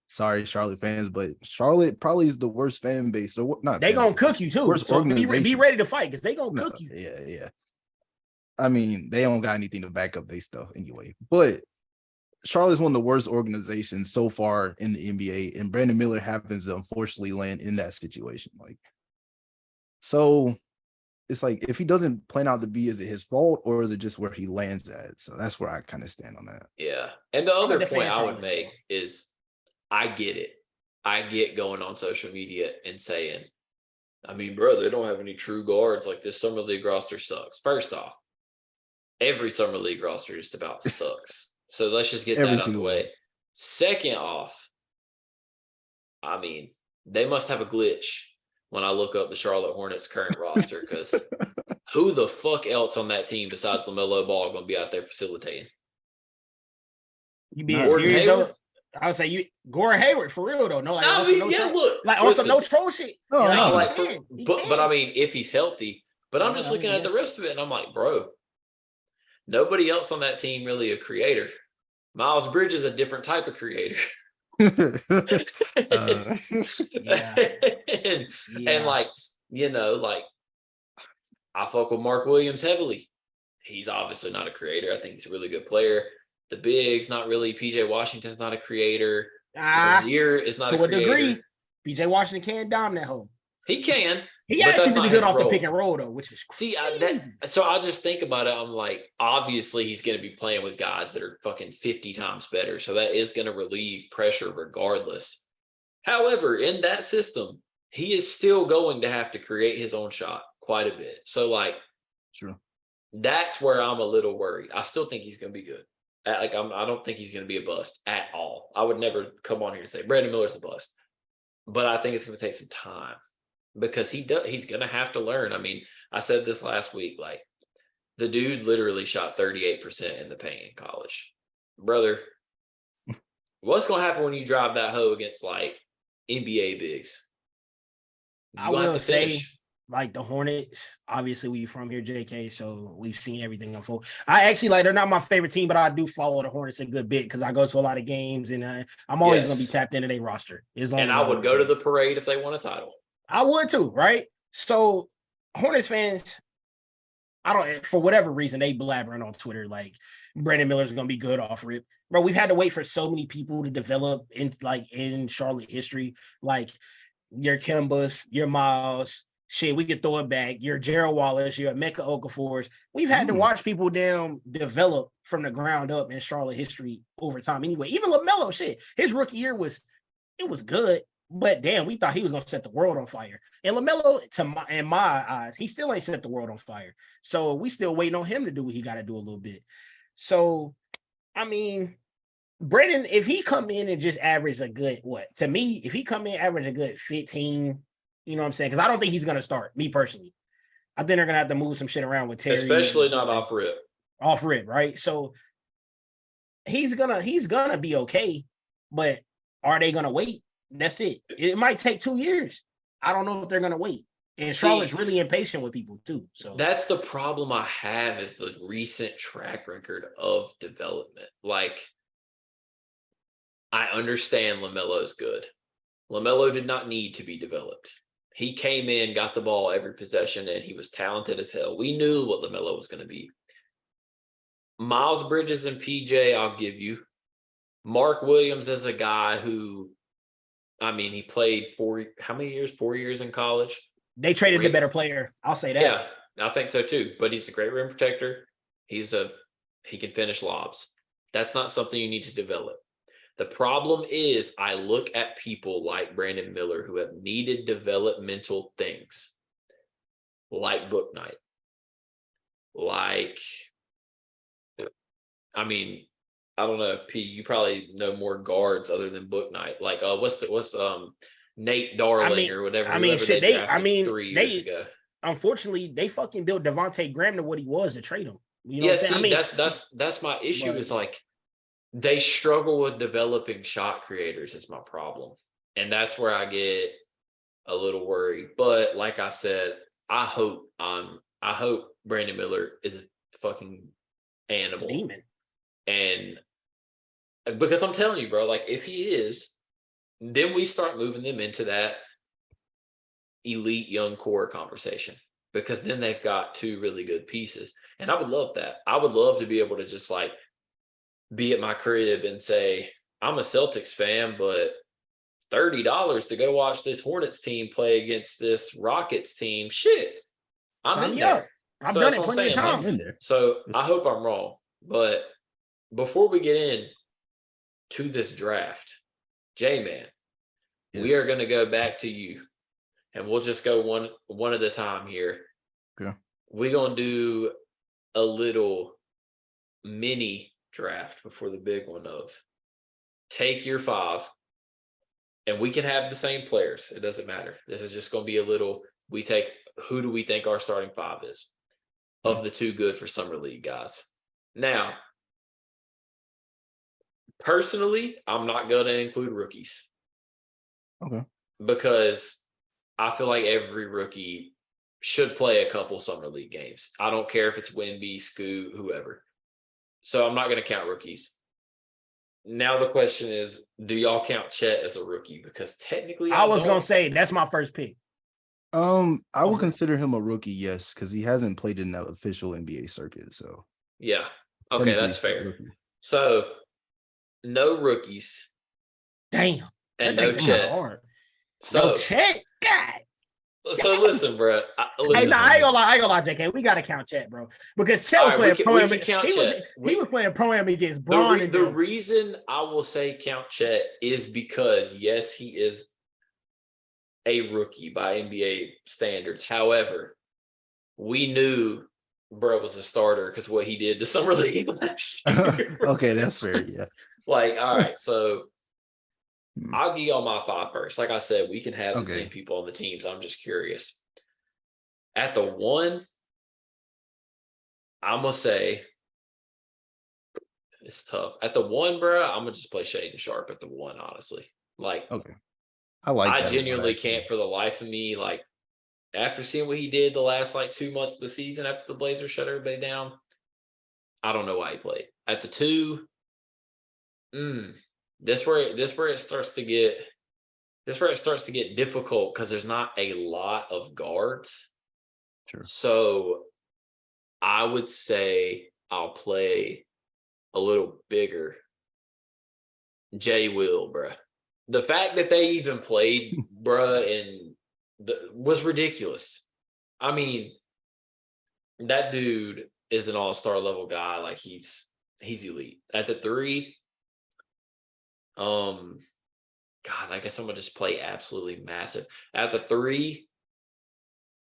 Sorry, Charlotte fans, but Charlotte probably is the worst fan base. They gonna cook you too. So be ready to fight because they gonna cook you. Yeah. I mean, they don't got anything to back up their stuff anyway. But Charlotte's one of the worst organizations so far in the NBA, and Brandon Miller happens to unfortunately land in that situation. So it's like, if he doesn't plan out to be, is it his fault or is it just where he lands at? So that's where I kind of stand on that. Yeah. And the other point I would make is I get it. I get going on social media and saying, I mean, bro, they don't have any true guards. Like this summer league roster sucks. First off, every summer league roster just about sucks. So let's just get that out of the way. Second off, I mean, they must have a glitch when I look up the Charlotte Hornets current roster because who the fuck else on that team besides LaMelo Ball going to be out there facilitating? You being serious though? I would say Gordon Hayward for real though. No, like on some no troll shit. But I mean, if he's healthy, but I'm just looking at the rest of it and I'm like, bro. Nobody else on that team really a creator. Miles Bridges is a different type of creator. And like, I fuck with Mark Williams heavily. He's obviously not a creator. I think he's a really good player. The bigs, not really. PJ Washington's not a creator. Rozier is not a creator. To a degree, PJ Washington can dominate home. He can. He actually really good off the pick and roll though, which is crazy. So I just think about it. I'm like, obviously he's going to be playing with guys that are fucking 50 times better. So that is going to relieve pressure regardless. However, in that system, he is still going to have to create his own shot quite a bit. So, like, Sure. That's where I'm a little worried. I still think he's going to be good. I don't think he's going to be a bust at all. I would never come on here and say Brandon Miller's a bust, but I think it's going to take some time because he's going to have to learn. I mean, I said this last week, like the dude literally shot 38% in the paint in college. Brother, what's going to happen when you drive that hoe against like NBA bigs? I will say, like the Hornets, obviously we from here, JK, so we've seen everything unfold. I actually they're not my favorite team, but I do follow the Hornets a good bit because I go to a lot of games and I'm always going to be tapped into their roster. And I would go to the parade if they won a title. I would too, right? So Hornets fans, for whatever reason, they blabbering on Twitter like Brandon Miller's going to be good off rip. Bro, we've had to wait for so many people to develop in Charlotte history, like your Kimbas, your Miles. Shit, we could throw it back. You're Gerald Wallace, you're Emeka Okafors. We've had to watch people develop from the ground up in Charlotte history over time. Anyway, even LaMelo, shit, his rookie year was good, but damn, we thought he was gonna set the world on fire. And LaMelo, in my eyes, he still ain't set the world on fire. So we still waiting on him to do what he got to do a little bit. So, I mean, Brandon, if he come in and just average a good if he come in average a good 15. You know what I'm saying? Because I don't think he's going to start, me personally. I think they're going to have to move some shit around with Terry. Especially not off rip. Off rip, right? So he's gonna be okay, but are they going to wait? That's it. It might take 2 years. I don't know if they're going to wait. And Charlotte's really impatient with people too. So that's the problem I have is the recent track record of development. Like, I understand LaMelo's good. LaMelo did not need to be developed. He came in, got the ball every possession, and he was talented as hell. We knew what LaMelo was going to be. Miles Bridges and PJ, I'll give you. Mark Williams is a guy who, I mean, he played 4 years in college. They traded the better player. I'll say that. Yeah, I think so too. But he's a great rim protector. He can finish lobs. That's not something you need to develop. The problem is I look at people like Brandon Miller who have needed developmental things like Book Night. I don't know, P, you probably know more guards other than Book Night. Like, what's Nate Darling or whatever. 3 years ago. Unfortunately, they fucking built Devontae Graham to what he was to trade him. You know yeah, see, that's my issue. Is like they struggle with developing shot creators is my problem. And that's where I get a little worried. But like I said, I hope Brandon Miller is a fucking animal. Demon. And because I'm telling you, bro, like if he is, then we start moving them into that elite young core conversation. Because then they've got 2 really good pieces. And I would love that. I would love to be able to just like be at my crib and say, I'm a Celtics fan, but $30 to go watch this Hornets team play against this Rockets team. Shit, I'm in there. I've done it plenty of times. So I hope I'm wrong. But before we get in to this draft, JMan, we are going to go back to you. And we'll just go one at a time here. Okay. We're going to do a little mini draft before the big one of take your 5, and we can have the same players. It doesn't matter. This is just going to be a little, we take who do we think our starting 5 is of the 2 good for Summer League guys. Now, personally, I'm not going to include rookies. Okay. Because I feel like every rookie should play a couple Summer League games. I don't care if it's Wemby, Scoot, whoever. So I'm not going to count rookies. Now the question is, do y'all count Chet as a rookie? Because technically, I was going to say that's my first pick. I would consider him a rookie, yes, because he hasn't played in the official NBA circuit. So yeah, okay, that's fair. So no rookies. Damn, and no Chet. So no Chet, God. So listen, bro. Hey, nah, I ain't gonna lie, JK. We gotta count Chet, bro, because Chet was playing pro. He was playing pro against Braun. The reason I will say count Chet is because yes, he is a rookie by NBA standards. However, we knew bro was a starter because what he did to summer league last year. Okay, that's fair. Yeah. Like, all right, so I'll give y'all my thought first. Like I said, we can have the same people on the teams. I'm just curious. At the 1, I'm gonna say it's tough. At the 1, bro, I'm gonna just play Shaden Sharp at the 1. Honestly, like, okay, I genuinely can't for the life of me. Like, after seeing what he did the last like 2 months of the season after the Blazers shut everybody down, I don't know why he played. At the 2, this where it starts to get difficult because there's not a lot of guards. Sure. So I would say I'll play a little bigger. Jay Will, bruh. The fact that they even played, bruh, was ridiculous. I mean, that dude is an all-star level guy. Like, he's elite. At the 3, God, I guess I'm gonna just play absolutely massive. At the 3,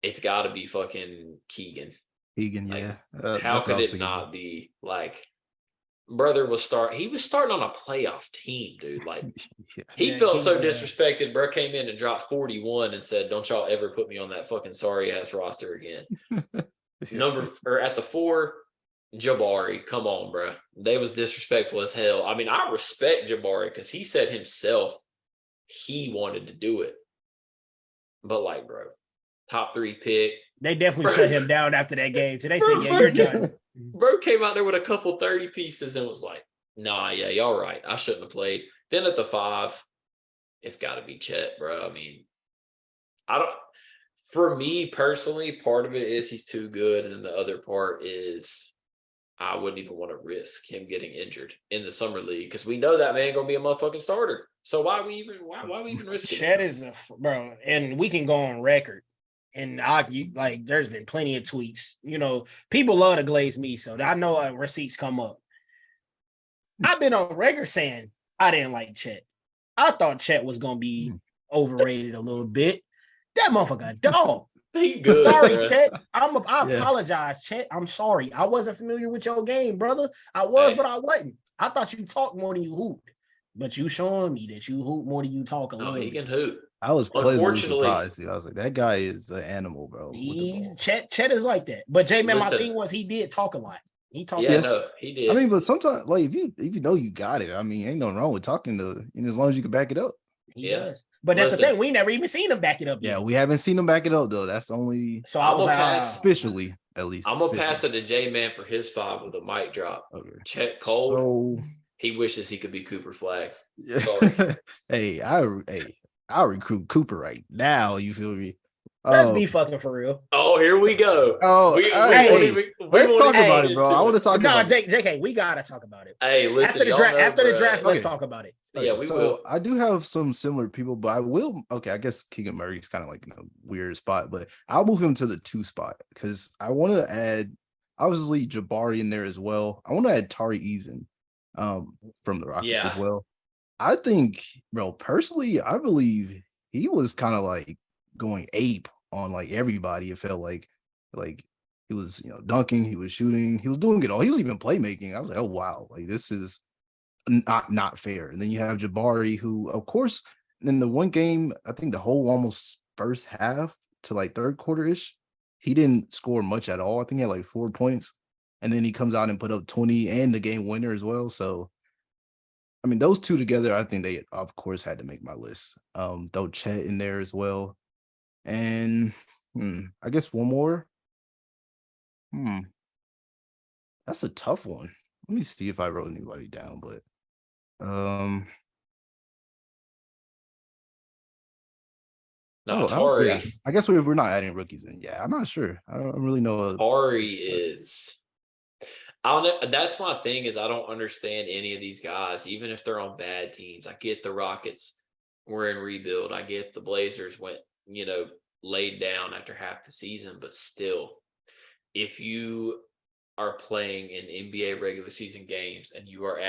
it's got to be fucking Keegan. Like, yeah. How could it not be? Like, brother he was starting on a playoff team, dude. Like, he felt so disrespected. Bro came in and dropped 41 and said, "Don't y'all ever put me on that fucking sorry ass roster again." At the 4, Jabari. Come on, bro. They was disrespectful as hell. I mean, I respect Jabari because he said himself he wanted to do it. But like, bro, top 3 pick. They definitely shut him down after that game. So they said, "Yeah, you're done." Bro came out there with a couple 30 pieces and was like, "Nah, yeah, y'all right. I shouldn't have played." Then at the 5, it's got to be Chet, bro. I mean, for me personally, part of it is he's too good, and the other part is I wouldn't even want to risk him getting injured in the summer league because we know that man gonna be a motherfucking starter. So why we even risk it? Chet is bro, and we can go on record. And there's been plenty of tweets. You know, people love to glaze me, so I know receipts come up. I've been on record saying I didn't like Chet. I thought Chet was gonna be overrated a little bit. That motherfucker dog. He good. Sorry, bro. Chet. I apologize, Chet. I'm sorry. I wasn't familiar with your game, brother. I was, but I wasn't. I thought you talked more than you hooped. But you showing me that you hoop more than you talk a little. He can hoop. I was pleasantly surprised. Dude. I was like, that guy is an animal, bro. Chet is like that. But JMan, my thing was he did talk a lot. He talked. Yeah, no, he did. I mean, but sometimes, like, if you know you got it, I mean, ain't nothing wrong with talking as long as you can back it up. He does. But that's the thing. We never even seen him back it up. Yeah, we haven't seen him back it up though. That's the only. So I was officially, at least. I'm gonna pass it to JMan for his 5 with a mic drop. Okay. Chet Cole. So he wishes he could be Cooper Flag. Yeah. Sorry. I'll recruit Cooper right now. You feel me? Let's be fucking for real. Oh, here we go. Let's talk about it, bro. I want to talk about it. JK, we gotta talk about it. Hey, listen. After the draft, let's talk about it. Yeah, we will. I do have some similar people, but I will. Okay, I guess Keegan Murray's kind of like a weird spot, but I'll move him to the 2 spot because I want to add obviously Jabari in there as well. I want to add Tari Eason from the Rockets as well. I think, bro, personally, I believe he was kind of like going ape on like everybody. It felt like he was, dunking, he was shooting, he was doing it all. He was even playmaking. I was like, oh wow, like this is not fair. And then you have Jabari, who, of course, in the one game, I think the whole almost first half to like third quarter-ish, he didn't score much at all. I think he had like 4 points. And then he comes out and put up 20 and the game winner as well. So, I mean, those two together, I think they, of course, had to make my list. Throw Chet in there as well. And I guess one more. That's a tough one. Let me see if I wrote anybody down, but Tari. Yeah. I guess we're not adding rookies in. Yeah, I'm not sure. I don't really know. Tari is. That's my thing is I don't understand any of these guys, even if they're on bad teams. I get the Rockets were in rebuild. I get the Blazers went, laid down after half the season, but still, if you are playing in NBA regular season games and you are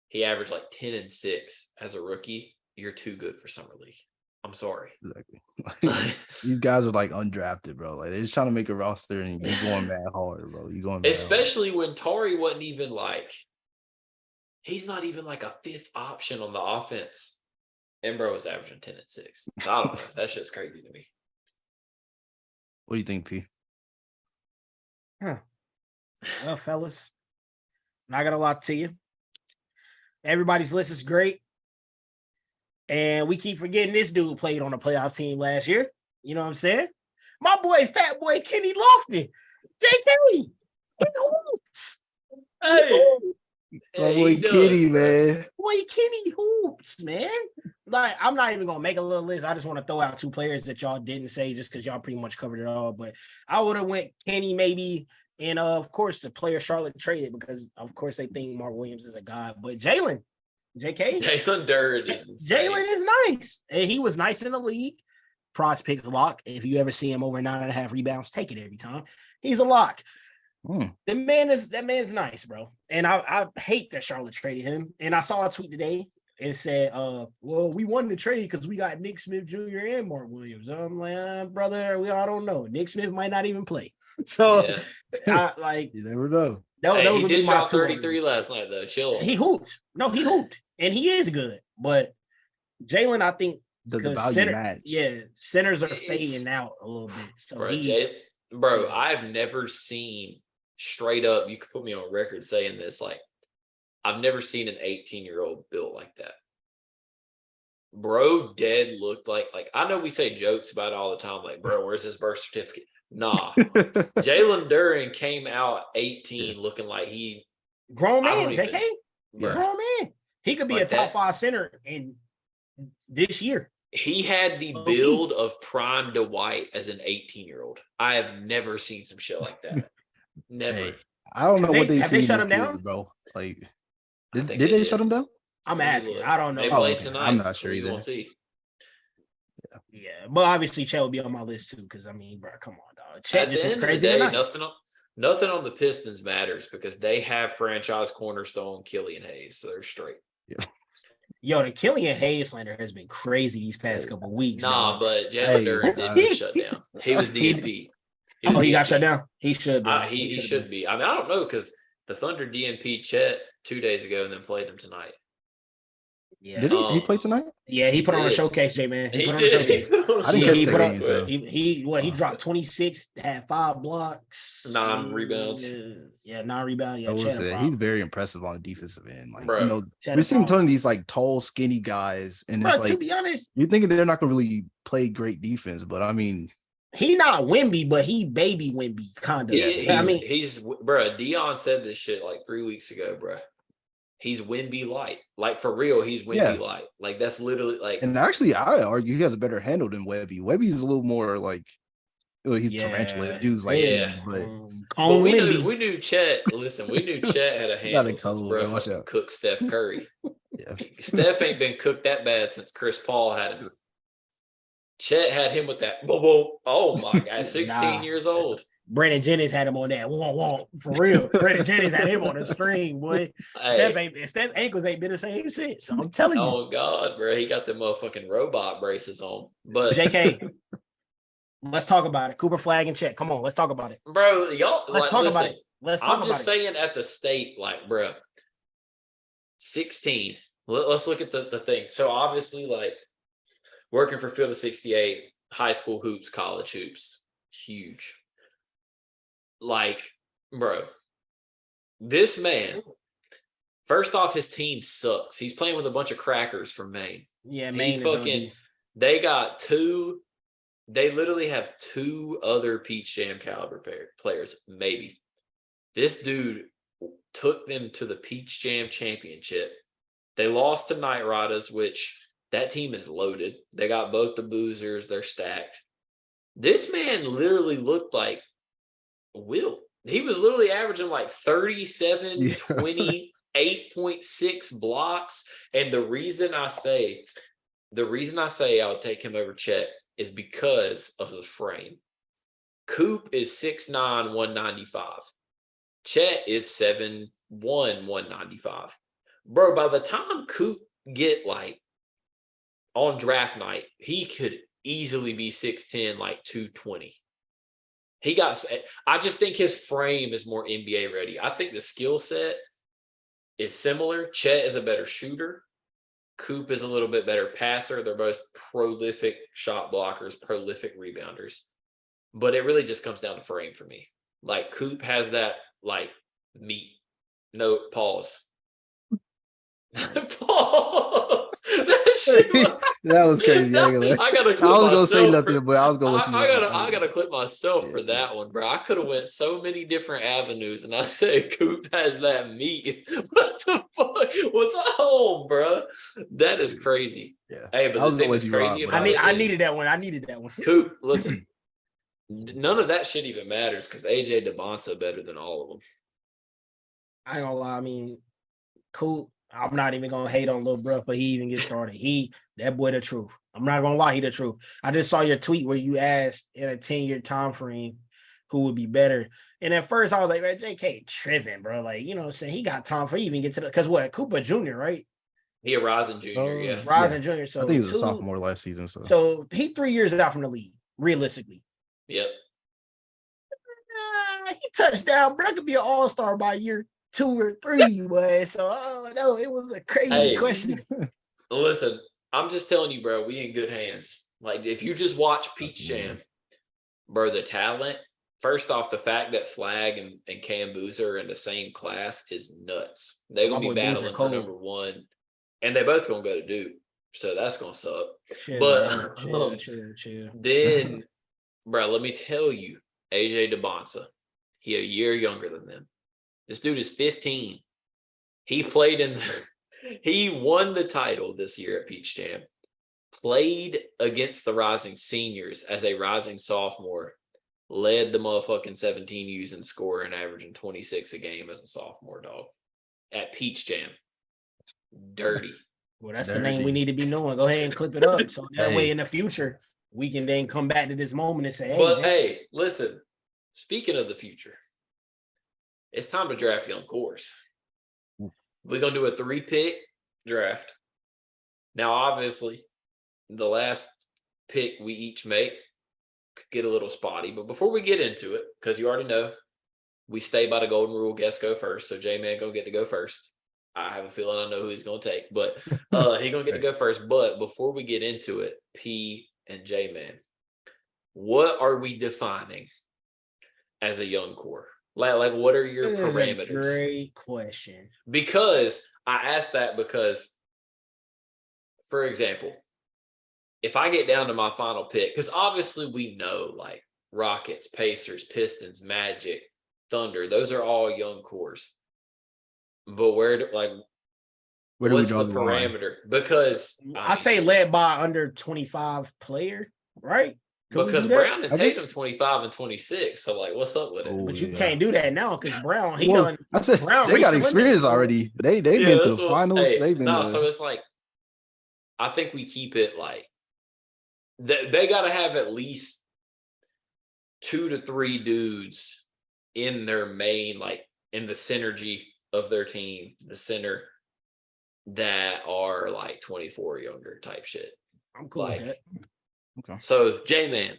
he averaged like 10 and 6 as a rookie, you're too good for summer league. I'm sorry. Exactly. These guys are like undrafted, bro. Like they're just trying to make a roster and you're going mad hard, bro. You're going mad especially hard. When Tari wasn't even like, he's not even like a fifth option on the offense. And bro was averaging 10 and 6. I don't know. That's just crazy to me. What do you think, P? Well, fellas, not gonna lie to you. Everybody's list is great. And we keep forgetting this dude played on a playoff team last year. You know what I'm saying? My boy, fat boy, Kenny Lofton. JK. Hey. My boy Kenny, man. Boy, Kenny hoops, man. Like, I'm not even gonna make a little list. I just want to throw out 2 players that y'all didn't say just because y'all pretty much covered it all. But I would have went Kenny maybe, and of course the player Charlotte traded because of course they think Mark Williams is a god. But Jalen, JK, Jalen Duren is insane. Jalen is nice, and he was nice in the league. Prospect lock. If you ever see him over 9.5 rebounds, take it every time. He's a lock. That man's nice, bro. And I hate that Charlotte traded him. And I saw a tweet today. It said, well, we won the trade because we got Nick Smith Jr. and Mark Williams. I'm like, brother, we all don't know. Nick Smith might not even play. So, you never know. Hey, he did drop 33 last night, though. Chill. He hooped. No, he hooped. And he is good. But Jalen, I think, the value match. Yeah, centers are fading out a little bit. So I've never seen straight up, you could put me on record saying this, like, I've never seen an 18-year-old built like that. Bro dead looked like I know we say jokes about it all the time, like, bro, where's his birth certificate? Nah. Jalen Duren came out 18 looking like he grown man, JK. Grown man. He could be a top 5 center in this year. He had the build of prime Dwight as an 18-year-old. I have never seen some shit like that. Never. Hey, I don't know what they shut him down, bro. Like, did they shut him down? I'm asking. I don't know. They played tonight. I'm not sure either. We'll see. Yeah, but obviously Chet will be on my list too because I mean, bro, come on, dog. Chet just went crazy tonight. Nothing on the Pistons matters because they have franchise cornerstone Killian Hayes, so they're straight. Yeah. Yo, the Killian Hayes slander has been crazy these past couple weeks. Nah, but Jalen Duren didn't get shut down. He was DNP. He got shut down. He should be. He should be. I mean, I don't know because the Thunder DNP Chet 2 days ago and then played him tonight. Yeah. Did he play tonight? Yeah, he put on a showcase, JMan. He put on a showcase. I didn't catch that game. He dropped 26, had 5 blocks, 9 rebounds. 9 rebounds. Yeah, I will say, he's very impressive on the defensive end. Like, bro, you know, we're seeing ton of these like tall, skinny guys, and it's like, to be honest, you're thinking they're not gonna really play great defense, but I mean, he not Wemby, but he baby Wemby kind of. He's bro. Dion said this shit like 3 weeks ago, bro. He's Wemby light. Like, for real, he's Wemby light. Like, that's literally like. And actually, I argue he has a better handle than Webby. Webby's a little more like, he's tarantula. Dude's like, but we knew Chet. Listen, we knew Chet had a handle since bro cooked Steph Curry. Steph ain't been cooked that bad since Chris Paul had him. Chet had him with that. Oh my God, 16 years old. Brandon Jennings had him on that. For real. Brandon Jennings had him on the string, boy. Hey. Steph ankles ain't been the same since. So I'm telling you. Oh God, bro. He got the motherfucking robot braces on. But JK, let's talk about it. Cooper Flag and Chet. Come on, let's talk about it. Bro, y'all let's talk about it. I'm just saying at the state, like, bro, 16. Let's look at the thing. So obviously, like, working for Field of 68, high school hoops, college hoops, huge. Like, bro, this man, first off, his team sucks. He's playing with a bunch of crackers from Maine. Yeah, Maine. They literally have 2 other Peach Jam caliber players, maybe. This dude took them to the Peach Jam championship. They lost to Night Riders, which that team is loaded. They got both the boozers. They're stacked. This man literally looked like Will. He was literally averaging like 37, 20, 8.6 blocks. And the reason I say I would take him over Chet is because of the frame. Coop is 6'9", 195. Chet is 7'1", 195. Bro, by the time Coop get like on draft night, he could easily be 6'10", like 220. I just think his frame is more NBA ready. I think the skill set is similar. Chet is a better shooter. Coop is a little bit better passer. They're both prolific shot blockers, prolific rebounders. But it really just comes down to frame for me. Like Coop has that like meat. No, pause. Pause. That was crazy. I gotta clip I was gonna say myself nothing, but I was gonna let you know. I gotta clip myself for that one, bro. I could have went so many different avenues, and I said Coop has that meat. What the fuck? What's home, bro? That is crazy. Yeah. Hey, but the thing that's crazy about I needed that one. I needed that one. Coop, listen. None of that shit even matters because AJ DeBonsa better than all of them. I ain't gonna lie. I mean, Coop. I'm not even gonna hate on little bro, but he even get started. That boy the truth. I'm not gonna lie, he the truth. I just saw your tweet where you asked in a 10-year time frame who would be better. And at first I was like, man, JK tripping, bro. Like, you know what I'm saying? He got time for even get to the because what Cooper Jr., right? He a Rising Jr., yeah. Rising Jr. So I think he was a sophomore last season. So he 3 years out from the league, realistically. Yep. He touched down, bro. Could be an all-star by year 2 or 3, boy. So no, it was a crazy question. Listen, I'm just telling you, bro, we in good hands. Like if you just watch Peach Jam, bro, the talent. First off, the fact that Flag and Cam Boozer are in the same class is nuts. They're gonna be battling for number 1, and they both gonna go to Duke, so that's gonna suck. Chill. Then, bro, let me tell you, AJ DeBonsa, he a year younger than them. This dude is 15. He won the title this year at Peach Jam. Played against the rising seniors as a rising sophomore. Led the motherfucking 17Us in scoring, averaging 26 a game as a sophomore, dog. At Peach Jam. Dirty. Well, that's the name we need to be knowing. Go ahead and clip it up. So that way in the future, we can then come back to this moment and say, hey. But hey, listen, speaking of the future, it's time to draft young cores. We're going to do a 3-pick draft. Now, obviously, the last pick we each make could get a little spotty. But before we get into it, because you already know, we stay by the golden rule, guests go first. So JMan going to get to go first. I have a feeling I know who he's going to take. But he's going to get to go first. But before we get into it, P and JMan, what are we defining as a young core? Like, what are your parameters? Great question. Because I asked that because, for example, if I get down to my final pick, because obviously we know like Rockets, Pacers, Pistons, Magic, Thunder, those are all young cores. But where do what's the parameter? Because I say led by under 25 player, right? Because Brown and Tatum 25 and 26. So like, what's up with it? But you can't do that now because Brown, I said Brown they got experience already. They've been to the finals. They've been so it's like I think we keep it like they got to have at least 2 to 3 dudes in their main, like in the synergy of their team, the center that are like 24 or younger type shit. I'm cool with that. Okay. So, JMan,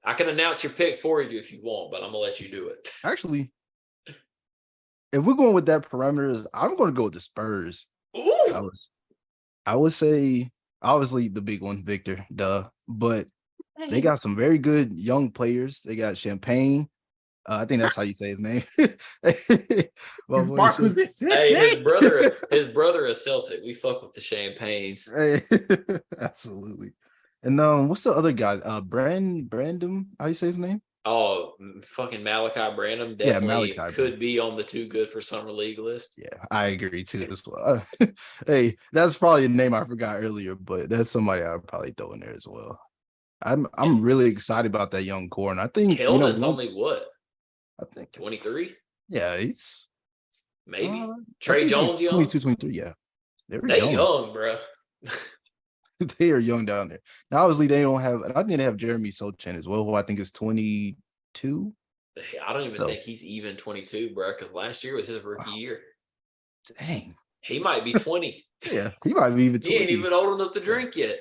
I can announce your pick for you if you want, but I'm gonna let you do it. Actually, if we're going with that parameters, I'm going to go with the Spurs. Ooh. I would say obviously the big one, Victor, duh. But they got some very good young players. They got Champagne. I think that's how you say his name. Hey, his brother is Celtic. We fuck with the Champagnes. Hey, absolutely. And what's the other guy? Brandon, how you say his name? Oh, fucking Malachi Branham definitely could be on the Too Good for Summer League list. Yeah, I agree too as well. Hey, that's probably a name I forgot earlier, but that's somebody I would probably throw in there as well. I'm really excited about that young core, and I think Keldon's only what? I think 23. Yeah, he's maybe Trey Jones young. 22, 23. Yeah, they young, bro. They are young down there. Now, obviously, they don't have. I think they have Jeremy Sochan as well, who I think is 22. I don't even think he's even 22, bro. Because last year was his rookie year. Dang. He might be 20. Yeah, he might be even 20. He ain't even old enough to drink yet.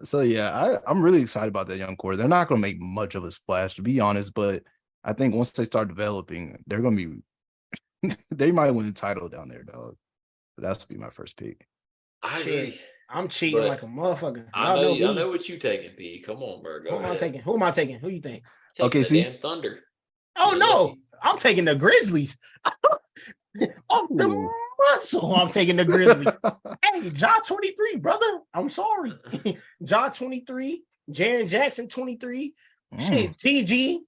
So yeah, I'm really excited about that young core. They're not going to make much of a splash, to be honest, but I think once they start developing, they're going to be. They might win the title down there, dog. But that's be my first pick. I agree. I'm cheating like a motherfucker. I know what you taking, P. Come on, bro. Go ahead. Who am I taking? Who you think? Taking the damn Thunder. Oh no, I'm taking the Grizzlies. Off the muscle, I'm taking the Grizzlies. Hey, Ja 23, brother. I'm sorry. Ja 23, Jaren Jackson 23. Shit, PG.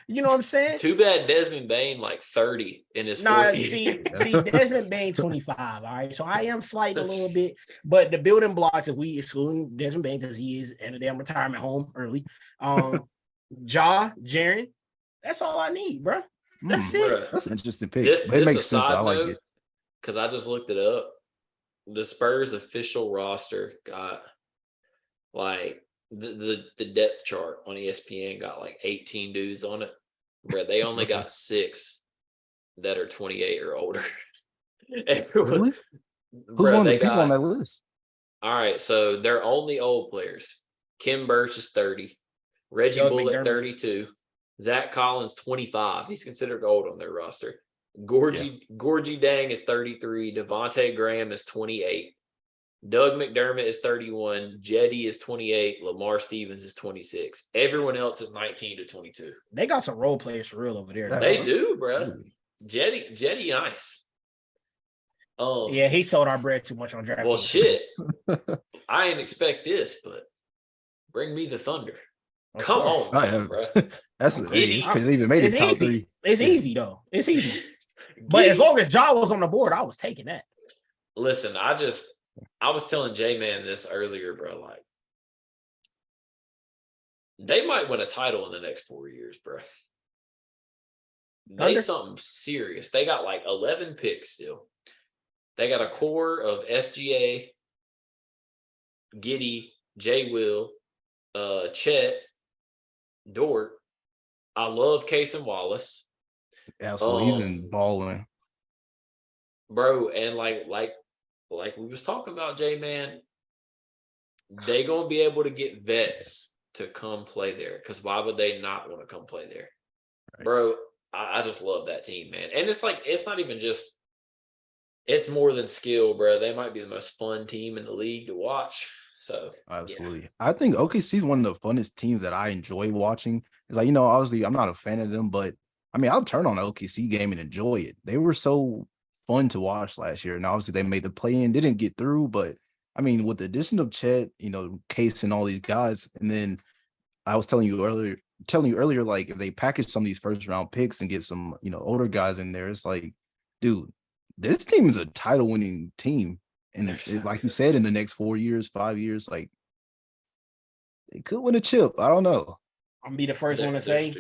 You know what I'm saying? Too bad Desmond Bane like 30 in his fourth year. See, Desmond Bane 25. All right, so I am slight a little bit, but the building blocks, if we exclude Desmond Bane because he is in a damn retirement home early, Ja, Jaren, that's all I need, bro. That's it. Bruh. That's an interesting pick. It makes sense. I like it because I just looked it up. The Spurs official roster got like the depth chart on ESPN got like 18 dudes on it. Bro, they only got 6 that are 28 or older. Everyone, really? Who's one of the people on that list? All right, so they're only old players. Kim Birch is 30, Reggie Bullock 32, Zach Collins 25. He's considered old on their roster. Gorgie Dang is 33. Devontae Graham is 28. Doug McDermott is 31. Jetty is 28. Lamar Stevens is 26. Everyone else is 19 to 22. They got some role players for real over there. They do, bro. Jetty, nice. Yeah, he sold our bread too much on draft. Well, shit. I didn't expect this, but bring me the Thunder. Come on, bro. It's crazy. They even made it top 3. It's easy though. It's easy. But as long as Ja was on the board, I was taking that. Listen, I was telling JMan this earlier, bro. Like, they might win a title in the next 4 years, bro. They something serious. They got like 11 picks still. They got a core of SGA, Giddey, J. Will, Chet, Dort. I love Cason Wallace. Absolutely, he's been balling, bro. And like we was talking about, JMan, they gonna be able to get vets to come play there. Because why would they not want to come play there, right? Bro? I just love that team, man. And it's like it's not even just. It's more than skill, bro. They might be the most fun team in the league to watch. So absolutely, yeah. I think OKC is one of the funnest teams that I enjoy watching. It's like, obviously I'm not a fan of them, but I mean, I'll turn on the OKC game and enjoy it. They were so fun to watch last year, and obviously they made the play-in, didn't get through, but I mean, with the addition of Chet, Case and all these guys, and then I was telling you earlier, like if they package some of these first round picks and get some, older guys in there, it's like, dude, this team is a title winning team. And like you said, in the next 4 years, 5 years, like they could win a chip. I don't know. I'm gonna be the first one to say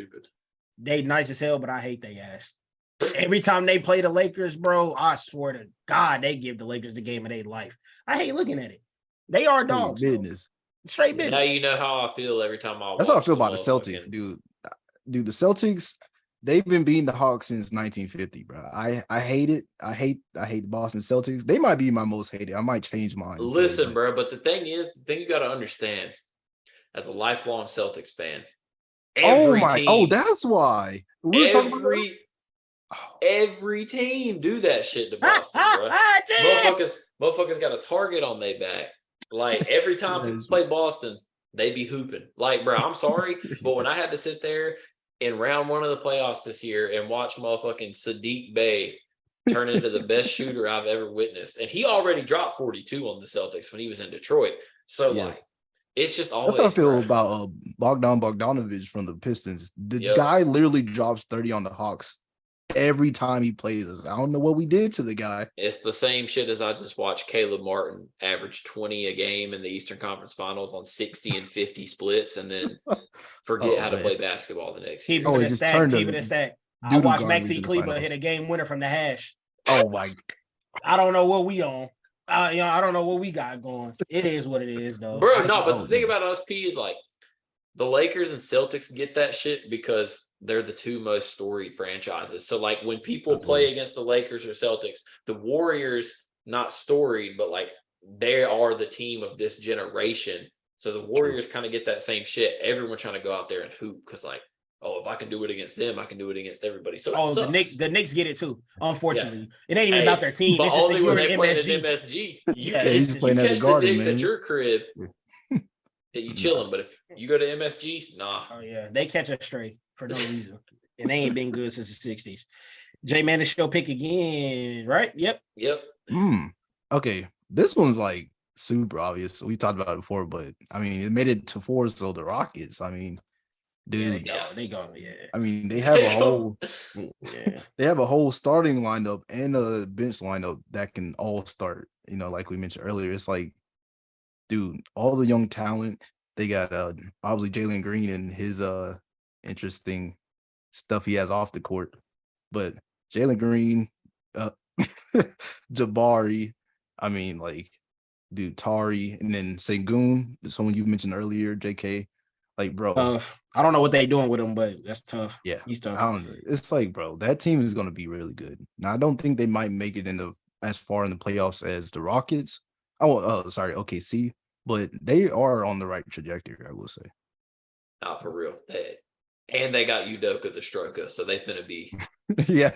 they nice as hell, but I hate they ass. Every time they play the Lakers, bro, I swear to God, they give the Lakers the game of their life. I hate looking at it. They are dogs. Business. Straight business. Now you know how I feel every time I watch. That's how I feel about the Celtics, dude. Dude, the Celtics, they've been beating the Hawks since 1950, bro. I hate it. I hate the Boston Celtics. They might be my most hated. I might change mine. Listen, bro, but the thing you got to understand, as a lifelong Celtics fan, that's why. Every team do that shit to Boston, bro. Motherfuckers got a target on their back. Like every time we play Boston, they be hooping. Like, bro, I'm sorry, but when I had to sit there in round 1 of the playoffs this year and watch motherfucking Sadiq Bey turn into the best shooter I've ever witnessed, and he already dropped 42 on the Celtics when he was in Detroit. So like, it's just always. That's how I feel about Bogdan Bogdanovic from the Pistons. The guy literally drops 30 on the Hawks every time he plays us. I don't know what we did to the guy. It's the same shit as I just watched Caleb Martin average 20 a game in the Eastern Conference Finals on 60 and 50 splits, and then forget how to play basketball the next year. Keep it a stack. I watched Maxi Kleber hit a game winner from the hash. Oh my! I don't know what we on. I don't know what we got going. It is what it is, though. Bro, no, but the thing about us, P, is like the Lakers and Celtics get that shit because they're the two most storied franchises. So, like, when people play against the Lakers or Celtics, the Warriors, not storied, but like they are the team of this generation. So the Warriors kind of get that same shit. Everyone trying to go out there and hoop because, like, oh, if I can do it against them, I can do it against everybody. So the Knicks get it too. Unfortunately, it ain't even about their team. But it's only just when they play at MSG. MSG. You he's playing at the catch Garden, the Knicks man. at your crib. That you chilling, but if you go to MSG, nah. Oh yeah, they catch us straight for no reason, and they ain't been good since the '60s. JMan is show pick again, right? Yep. Okay, this one's like super obvious. We talked about it before, but I mean, it made it to 4, so the Rockets. I mean, dude, they go. Yeah. I mean, they have they have a whole starting lineup and a bench lineup that can all start. You know, like we mentioned earlier, it's like, dude, all the young talent. They got obviously Jalen Green and his interesting stuff he has off the court, but Jalen Green, Jabari, I mean, like, dude, Tari, and then Sengun, someone you mentioned earlier, JK. Like, bro, I don't know what they doing with him, but that's tough. Yeah, he's tough. I don't know. It's like, bro, that team is going to be really good. Now, I don't think they might make it as far in the playoffs as the Rockets. Sorry, OKC, but they are on the right trajectory, I will say. Nah, for real. And they got Udoka the Stroker, so they finna be. Yeah.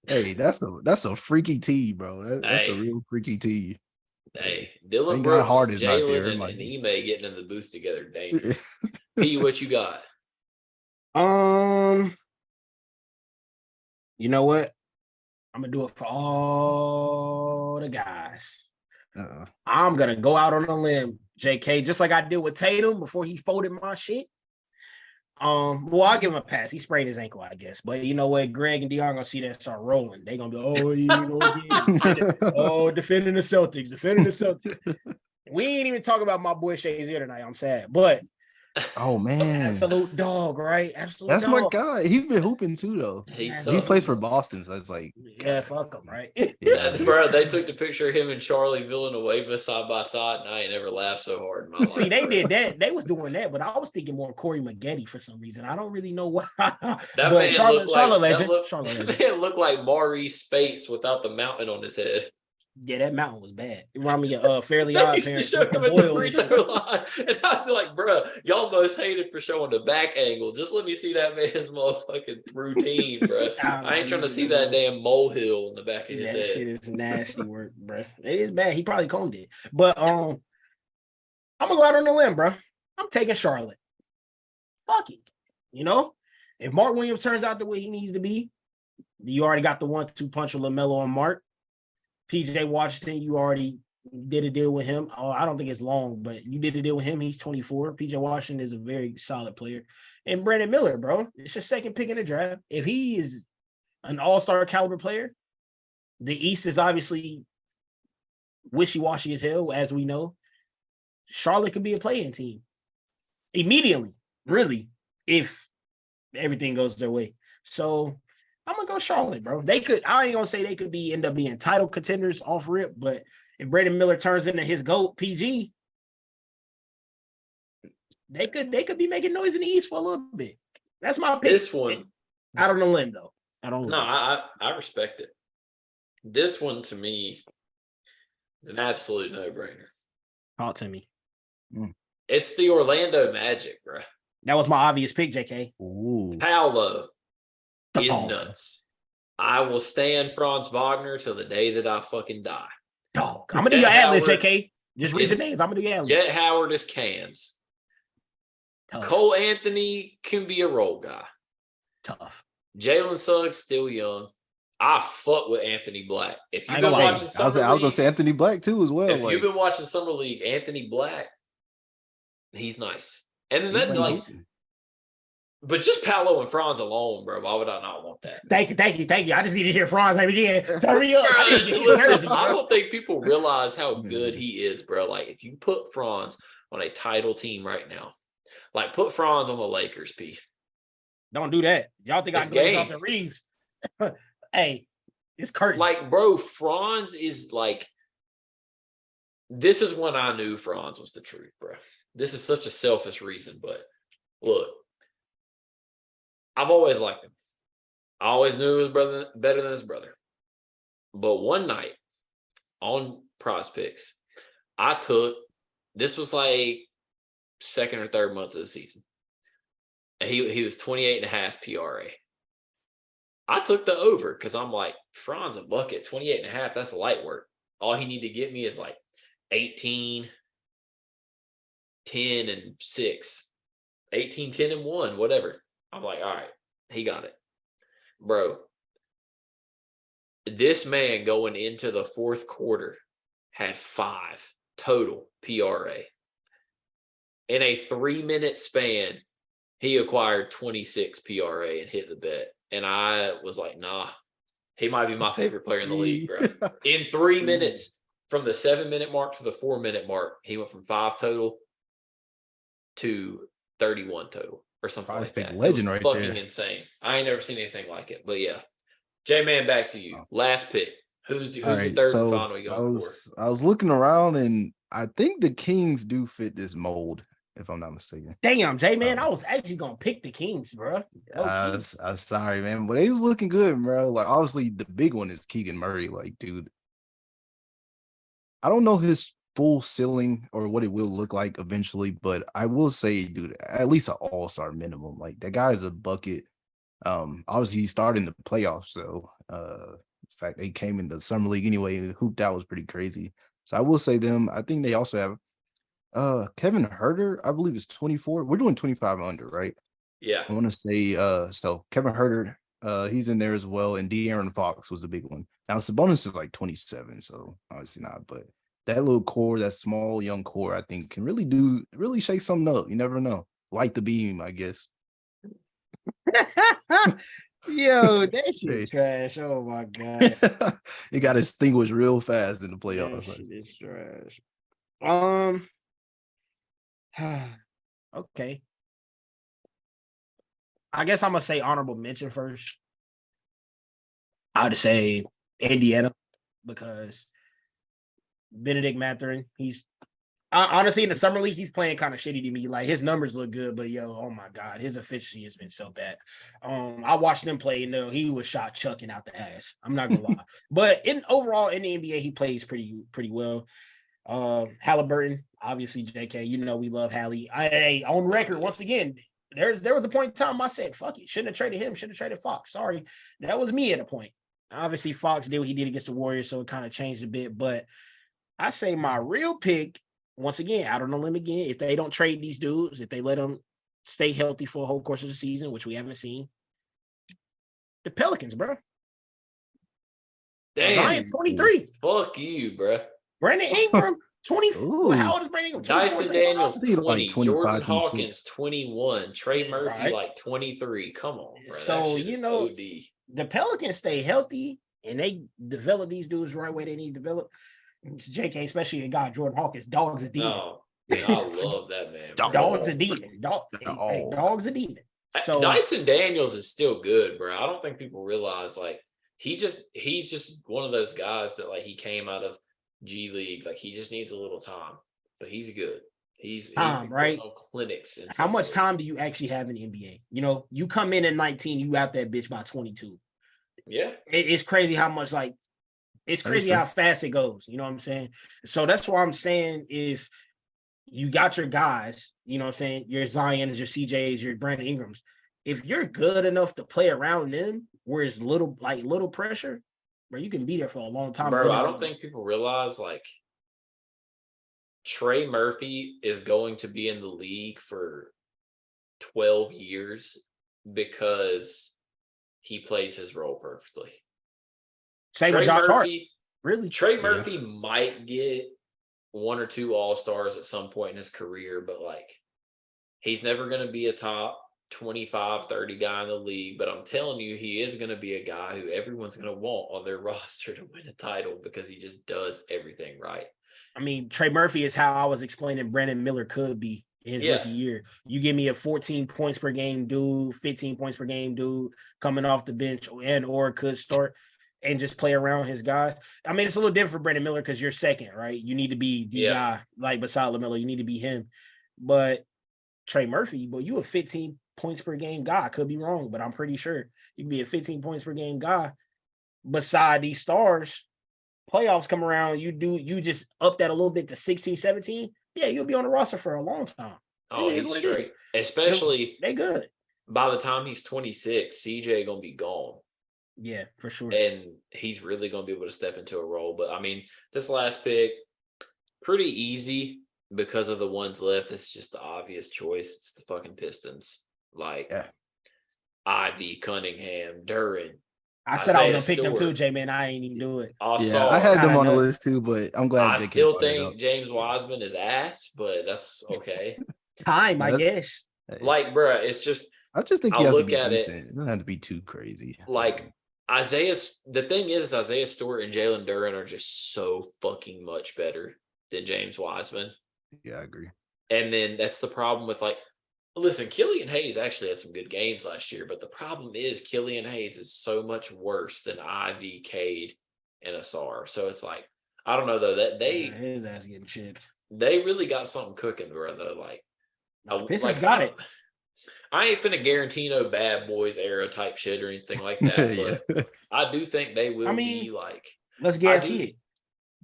Hey, that's a freaky tee, bro. That's a real freaky tee. Hey, Dylan Brooks, Jalen, and Ime getting in the booth together. Dangerous. P, what you got? You know what? I'm gonna do it for all the guys. I'm gonna go out on a limb, JK, just like I did with Tatum before he folded my shit. Well, I'll give him a pass. He sprained his ankle, I guess. But you know what? Greg and Dion are gonna see that start rolling. They're gonna be, defending the Celtics. We ain't even talking about my boy Shazier tonight. I'm sad, but oh man, absolute dog, right? Absolute. That's dog. my guy. He's been hooping too, though. He plays for Boston, so it's like, fuck him, right? Yeah, bro. They took the picture of him and Charlie Villanueva side by side, and I ain't never laughed so hard in my life. See, they did that. They was doing that, but I was thinking more Corey Maggette for some reason. I don't really know why. But Charlotte legend. That man looked like Maurice Spates without the mountain on his head. Yeah, that mountain was bad. It reminded me of Fairly Odd Parents. Show him at the free throw line, and I feel like, bro, y'all most hated for showing the back angle. Just let me see that man's motherfucking routine, bro. I ain't trying to see that damn molehill in the back of his head. That shit is nasty work, bro. It is bad. He probably combed it, but I'm gonna go out on a limb, bro. I'm taking Charlotte. Fuck it, you know. If Mark Williams turns out the way he needs to be, you already got the 1-2 punch with LaMelo and Mark. PJ Washington, you already did a deal with him. Oh, I don't think it's long, but you did a deal with him. He's 24. PJ Washington is a very solid player. And Brandon Miller, bro, it's your second pick in the draft. If he is an all-star caliber player, the East is obviously wishy-washy as hell, as we know. Charlotte could be a play-in team immediately, really, if everything goes their way. So I'm gonna go Charlotte, bro. They could. I ain't gonna say they could end up being title contenders off rip, but if Brandon Miller turns into his GOAT PG, they could be making noise in the East for a little bit. That's my pick. This one, out on the limb though. I respect it. This one to me is an absolute no-brainer. Talk to me. It's the Orlando Magic, bro. That was my obvious pick, JK. Ooh. Paolo is nuts. I will stand Franz Wagner till the day that I fucking die. Dog. I'm gonna do your ad-libs, JK. Just read the names. I'm gonna do your ad-libs. Jet Howard is cans. Tough. Cole Anthony can be a role guy. Tough. Jalen Suggs still young. I fuck with Anthony Black. If you've been watching Summer League, I was gonna say Anthony Black too as well. If you've been watching Summer League, Anthony Black, he's nice. And then that like. But just Paolo and Franz alone, bro. Why would I not want that? Thank you. I just need to hear Franz name again. Turn me up. I don't think people realize how good he is, bro. Like, if you put Franz on a title team right now, like put Franz on the Lakers, P. Don't do that. Y'all think I can go Austin Reeves? Hey, it's curtains. Like, bro, Franz is like this is when I knew Franz was the truth, bro. This is such a selfish reason, but look, I've always liked him. I always knew his brother better than his brother. But one night on Prize Picks, this was like second or third month of the season. And he was 28.5 PRA. I took the over because I'm like, Franz a bucket, 28.5, that's light work. All he need to get me is like 18, 10, and 6. 18, 10, and 1, whatever. I'm like, all right, he got it. Bro, this man going into the fourth quarter had 5 total PRA. In a 3-minute span, he acquired 26 PRA and hit the bet. And I was like, nah, he might be my favorite player in the league, bro. In 3 minutes, from the 7-minute mark to the 4-minute mark, he went from 5 total to 31 total or something like that. Legend right there. Fucking insane. I ain't never seen anything like it. But yeah. JMan, back to you. Last pick. Who's the third and final you going for? I was looking around, and I think the Kings do fit this mold, if I'm not mistaken. Damn, JMan, I was actually gonna pick the Kings, bro. I'm sorry, man, but they was looking good, bro. Like, obviously, the big one is Keegan Murray. Like, dude, I don't know his full ceiling or what it will look like eventually, but I will say, dude, at least an all-star minimum. Like, that guy is a bucket. Obviously, he started in the playoffs, so in fact, they came in the summer league anyway, and hooped out was pretty crazy. So I will say them. I think they also have Kevin Herter, I believe, is 24. We're doing 25 under, right? Yeah. I want to say so Kevin Herter, he's in there as well, and De'Aaron Fox was the big one. Now Sabonis is like 27, so obviously not, but that little core, that small young core, I think can really shake something up. You never know. Light the beam, I guess. Yo, that shit trash. Oh my god. It got extinguished real fast in the playoffs. That shit is trash. Okay. I guess I'm gonna say honorable mention first. I'd say Indiana, because Benedict Mathurin, he's honestly in the summer league, he's playing kind of shitty to me. Like, his numbers look good, but yo, oh my god, his efficiency has been so bad. I watched him play, and he was shot chucking out the ass. I'm not gonna lie, but overall in the NBA, he plays pretty well. Halliburton, obviously, JK, we love Hallie. On record, once again, there was a point in time I said, fuck it, shouldn't have traded him, should have traded Fox. Sorry, that was me at a point. Obviously, Fox did what he did against the Warriors, so it kind of changed a bit. But I say my real pick, once again, out on the limb again, if they don't trade these dudes, if they let them stay healthy for a whole course of the season, which we haven't seen, the Pelicans, bro. Damn, Zion, 23. Fuck you, bro. Brandon Ingram, 24. How old is Brandon Ingram? Dyson Daniels, 20. Like Jordan Hawkins, 21. Trey Murphy, like 23. Come on, bro. So, the Pelicans stay healthy and they develop these dudes the right way they need to develop. It's JK, especially a guy, Jordan Hawkins. Dog's a demon. Oh, man, I love that man. Dog's a demon. Dog's a demon. So Dyson Daniels is still good, bro. I don't think people realize, like, he's just one of those guys that, like, he came out of G League. Like, he just needs a little time, but he's good. He's right? On clinics. And how much time do you actually have in the NBA? You come in at 19, you out that bitch by 22. Yeah. It's crazy how much, like, it's crazy how fast it goes. You know what I'm saying? So that's why I'm saying, if you got your guys, you know what I'm saying, your Zions, your CJs, your Brandon Ingrams, if you're good enough to play around them where it's little pressure, bro, you can be there for a long time. Bro, I don't think people realize, like, Trey Murphy is going to be in the league for 12 years because he plays his role perfectly. Same with Josh Hart. Really? Trey Murphy might get 1 or 2 All-Stars at some point in his career, but, like, he's never going to be a top 25, 30 guy in the league. But I'm telling you, he is going to be a guy who everyone's going to want on their roster to win a title because he just does everything right. I mean, Trey Murphy is how I was explaining Brandon Miller could be in his rookie year. You give me a 14 points per game dude, 15 points per game dude coming off the bench, or could start. and just play around his guys. I mean, it's a little different for Brandon Miller because you're second, right? You need to be the guy, like beside LaMelo. You need to be him. But Trey Murphy, but you a 15 points per game guy. I could be wrong, but I'm pretty sure you can be a 15 points per game guy. Beside these stars, playoffs come around, you just up that a little bit to 16, 17. Yeah, you'll be on the roster for a long time. Oh, he's straight. Especially they good. By the time he's 26, CJ gonna be gone. Yeah, for sure. And he's really gonna be able to step into a role. But I mean, this last pick, pretty easy because of the ones left. It's just the obvious choice. It's the fucking Pistons. Like Ivy, Cunningham, Duran. I said I was gonna pick them too, JMan. I ain't even do it. I had them on the list too, but I'm glad. I still think James Wiseman is ass, but that's okay. Time, I guess. Like, bruh, it's just. I just think he has to be decent. It doesn't have to be too crazy. Like the thing is Isaiah Stewart and Jalen Duran are just so fucking much better than James Wiseman. Yeah, I agree. And then that's the problem with listen, Killian Hayes actually had some good games last year, but the problem is Killian Hayes is so much worse than Ivy, Cade, and Asar. So it's like, I don't know though that his ass getting chipped. They really got something cooking, bro. Though, Pistons got it. I ain't finna guarantee no Bad Boys era type shit or anything like that, but I do think they will be like. Let's guarantee it.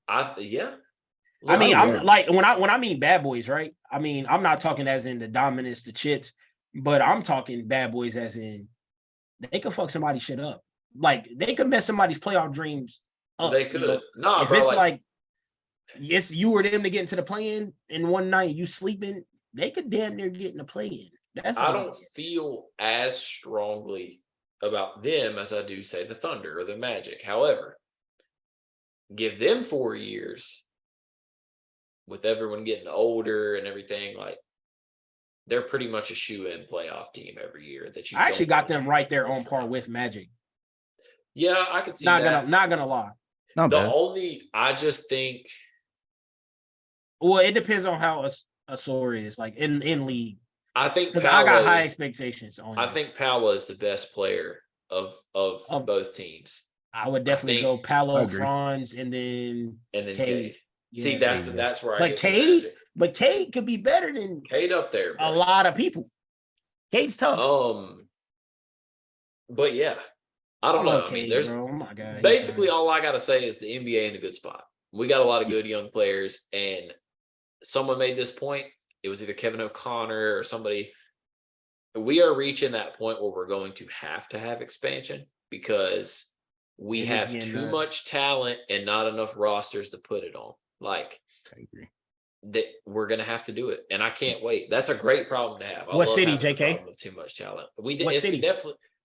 I'm like when I mean Bad Boys, right? I mean, I'm not talking as in the dominance, the chips, but I'm talking Bad Boys as in they could fuck somebody's shit up. Like they could mess somebody's playoff dreams up. They could. If bro, it's like it's you or them to get into the play-in one night, you sleeping, they could damn near get in the play-in. I don't feel as strongly about them as I do, say, the Thunder or the Magic. However, give them 4 years with everyone getting older and everything, like they're pretty much a shoe-in playoff team every year. That you I actually got them right there on par with Magic. Yeah, I could see that. Not gonna lie. I just think. Well, it depends on how Asor is like in league. I think because I got high expectations on him. I think Paolo is the best player of both teams. I would definitely go Paolo, Franz, and then Cade. Yeah. See, that's where I get Cade, but Cade could be better than Cade up there. Bro. A lot of people. Cade's tough. But yeah, I don't know. Cade, I mean, there's oh my God, basically all I gotta say is the NBA in a good spot. We got a lot of good young players, and someone made this point. It was either Kevin O'Connor or somebody. We are reaching that point where we're going to have expansion because we have too much talent and not enough rosters to put it on. Like, I agree. That we're going to have to do it. And I can't wait. That's a great problem to have. What city, JK? With too much talent. What city?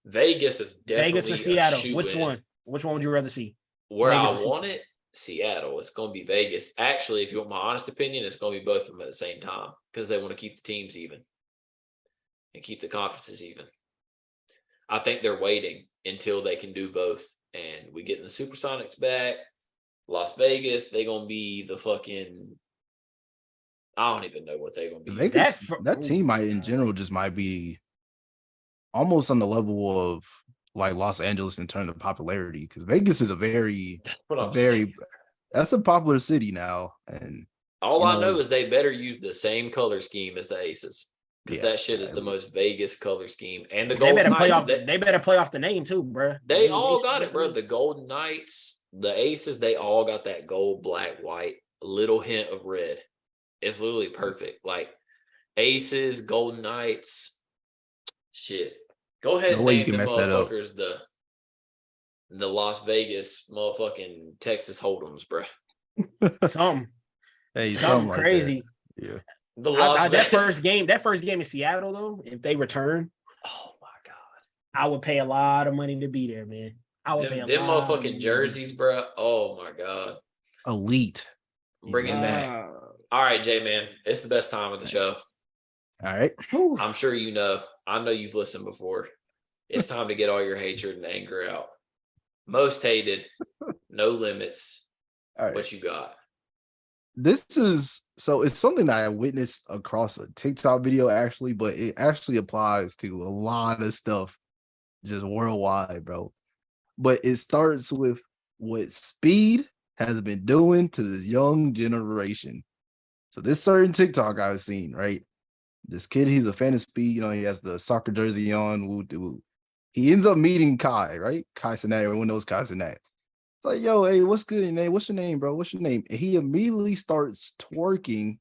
Vegas is definitely Vegas or Seattle. Which one? Which one would you rather see? Where I want it, Seattle. It's going to be Vegas. Actually, if you want my honest opinion, it's going to be both of them at the same time because they want to keep the teams even and keep the conferences even. I think they're waiting until they can do both. And we get the Supersonics back. Las Vegas, they're going to be the fucking – I don't even know what they're going to be. Vegas, that team in general might be almost on the level of like Los Angeles in terms of popularity because Vegas is that's a popular city now. And all I know is they better use the same color scheme as the Aces. Because that shit is the most Vegas color scheme. And the Golden Knights. They better play off the name too, bro. They all got it, bro. The Golden Knights, the Aces, they all got that gold, black, white, a little hint of red. It's literally perfect. Like Aces, Golden Knights, shit. Go ahead and name the motherfuckers the Las Vegas motherfucking Texas Hold'ems, bro. Something crazy. Like yeah. That first game in Seattle though, if they return, oh my God, I would pay a lot of money to be there, man. I would pay a lot. Them motherfucking jerseys, bro. Oh my God, elite. Bring it back. All right, JMan, it's the best time of the show. All right, I'm sure you know. I know you've listened before. It's time to get all your hatred and anger out. Most hated, no limits. All right. What you got? It's something that I witnessed across a TikTok video actually, but it actually applies to a lot of stuff just worldwide, bro. but it starts with what speed has been doing to this young generation. So this certain TikTok I've seen, right? This kid, he's a fan of speed. You know, he has the soccer jersey on. Woo. He ends up meeting Kai, right? Kai Cenat. Everyone knows Kai Cenat. It's like, yo, hey, what's good, name? What's your name, bro? What's your name? And he immediately starts twerking,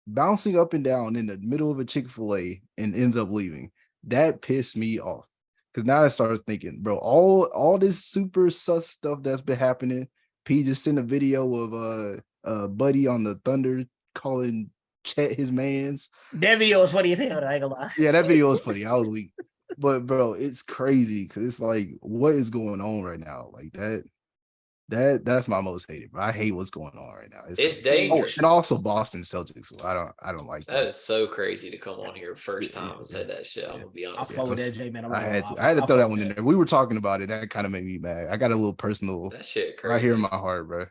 bouncing up and down in the middle of a Chick-fil-A and ends up leaving. That pissed me off. Because now I started thinking, bro, all this super sus stuff that's been happening. P just sent a video of Buddy on the Thunder calling Chet his mans. That video was funny as hell. I ain't gonna lie. Yeah, that video was funny. I was weak. But bro, it's crazy because it's like, what is going on right now? Like that's my most hated, bro. I hate what's going on right now. It's dangerous. And also Boston Celtics. So I don't like that. That is so crazy to come on here first time and say that shit. I'm gonna be honest. I'll follow that, JMan. I had to throw that one in there. We were talking about it. That kind of made me mad. I got a little personal that shit crazy. right here in my heart, bro.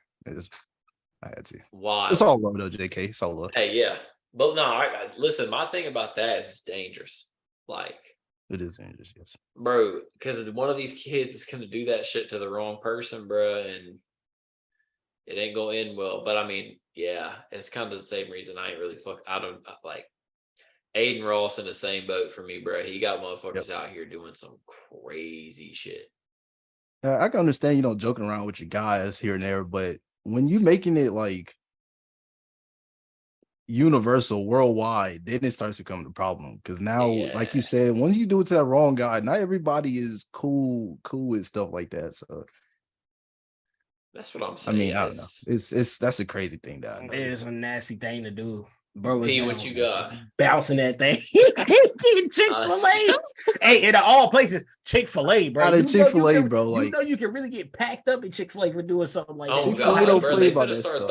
I had to. Wow. It's all love though, JK. It's all love. Hey, yeah. But no, I listen, my thing about that is it's dangerous. Like, it is dangerous, yes. Bro, because one of these kids is gonna do that shit to the wrong person, bro, and it ain't gonna end well. But I mean, yeah, it's kind of the same reason I ain't really I don't like Aiden Ross in the same boat for me, bro. He got motherfuckers out here doing some crazy shit. I can understand, joking around with your guys here and there, but when you making it like universal, worldwide, then it starts to become the problem. Because now, like you said, once you do it to that wrong guy, not everybody is cool with stuff like that. So that's what I'm saying. I mean, I don't know. It's that's a crazy thing that it is a nasty thing to do. Bro, P, what you got? Bouncing that thing. Chick-fil-A. Hey, in all places, Chick-fil-A, bro. Out of Chick-fil-A, bro. Like, you can really get packed up in Chick-fil-A for doing something like that. Chick-fil-A don't play about that stuff.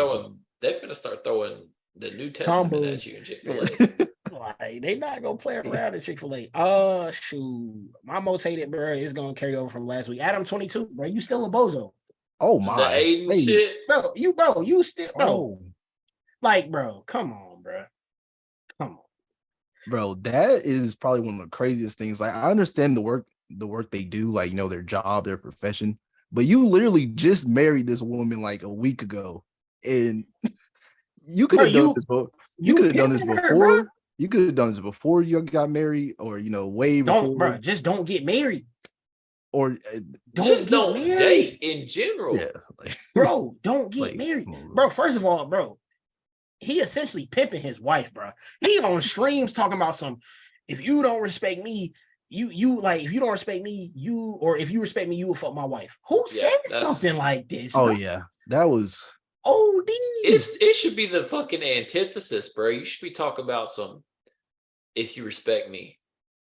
They're finna start throwing the New Testament at you in Chick-fil-A. Like, they not gonna play around at Chick-fil-A. Shoot. My most hated, bro, is gonna carry over from last week. Adam 22, bro. You still a bozo. Oh my. The Aiden shit. Bro, you still, bro. Like, bro, come on, bro. Come on. Bro, that is probably one of the craziest things. Like, I understand the work they do, like, their job, their profession, but you literally just married this woman like a week ago, and you could have done this before. You could have done this before. You could have done this before you got married, or way before. Don't, bro, just don't get married. Or don't date in general. Yeah, bro, don't get married. Bro, first of all, bro, he essentially pimping his wife, bro. He on streams talking about if you don't respect me, you like, if you don't respect me, or if you respect me, you will fuck my wife. Who said something like this? Oh, bro? yeah. That was OD. It should be the fucking antithesis, bro. You should be talking about if you respect me,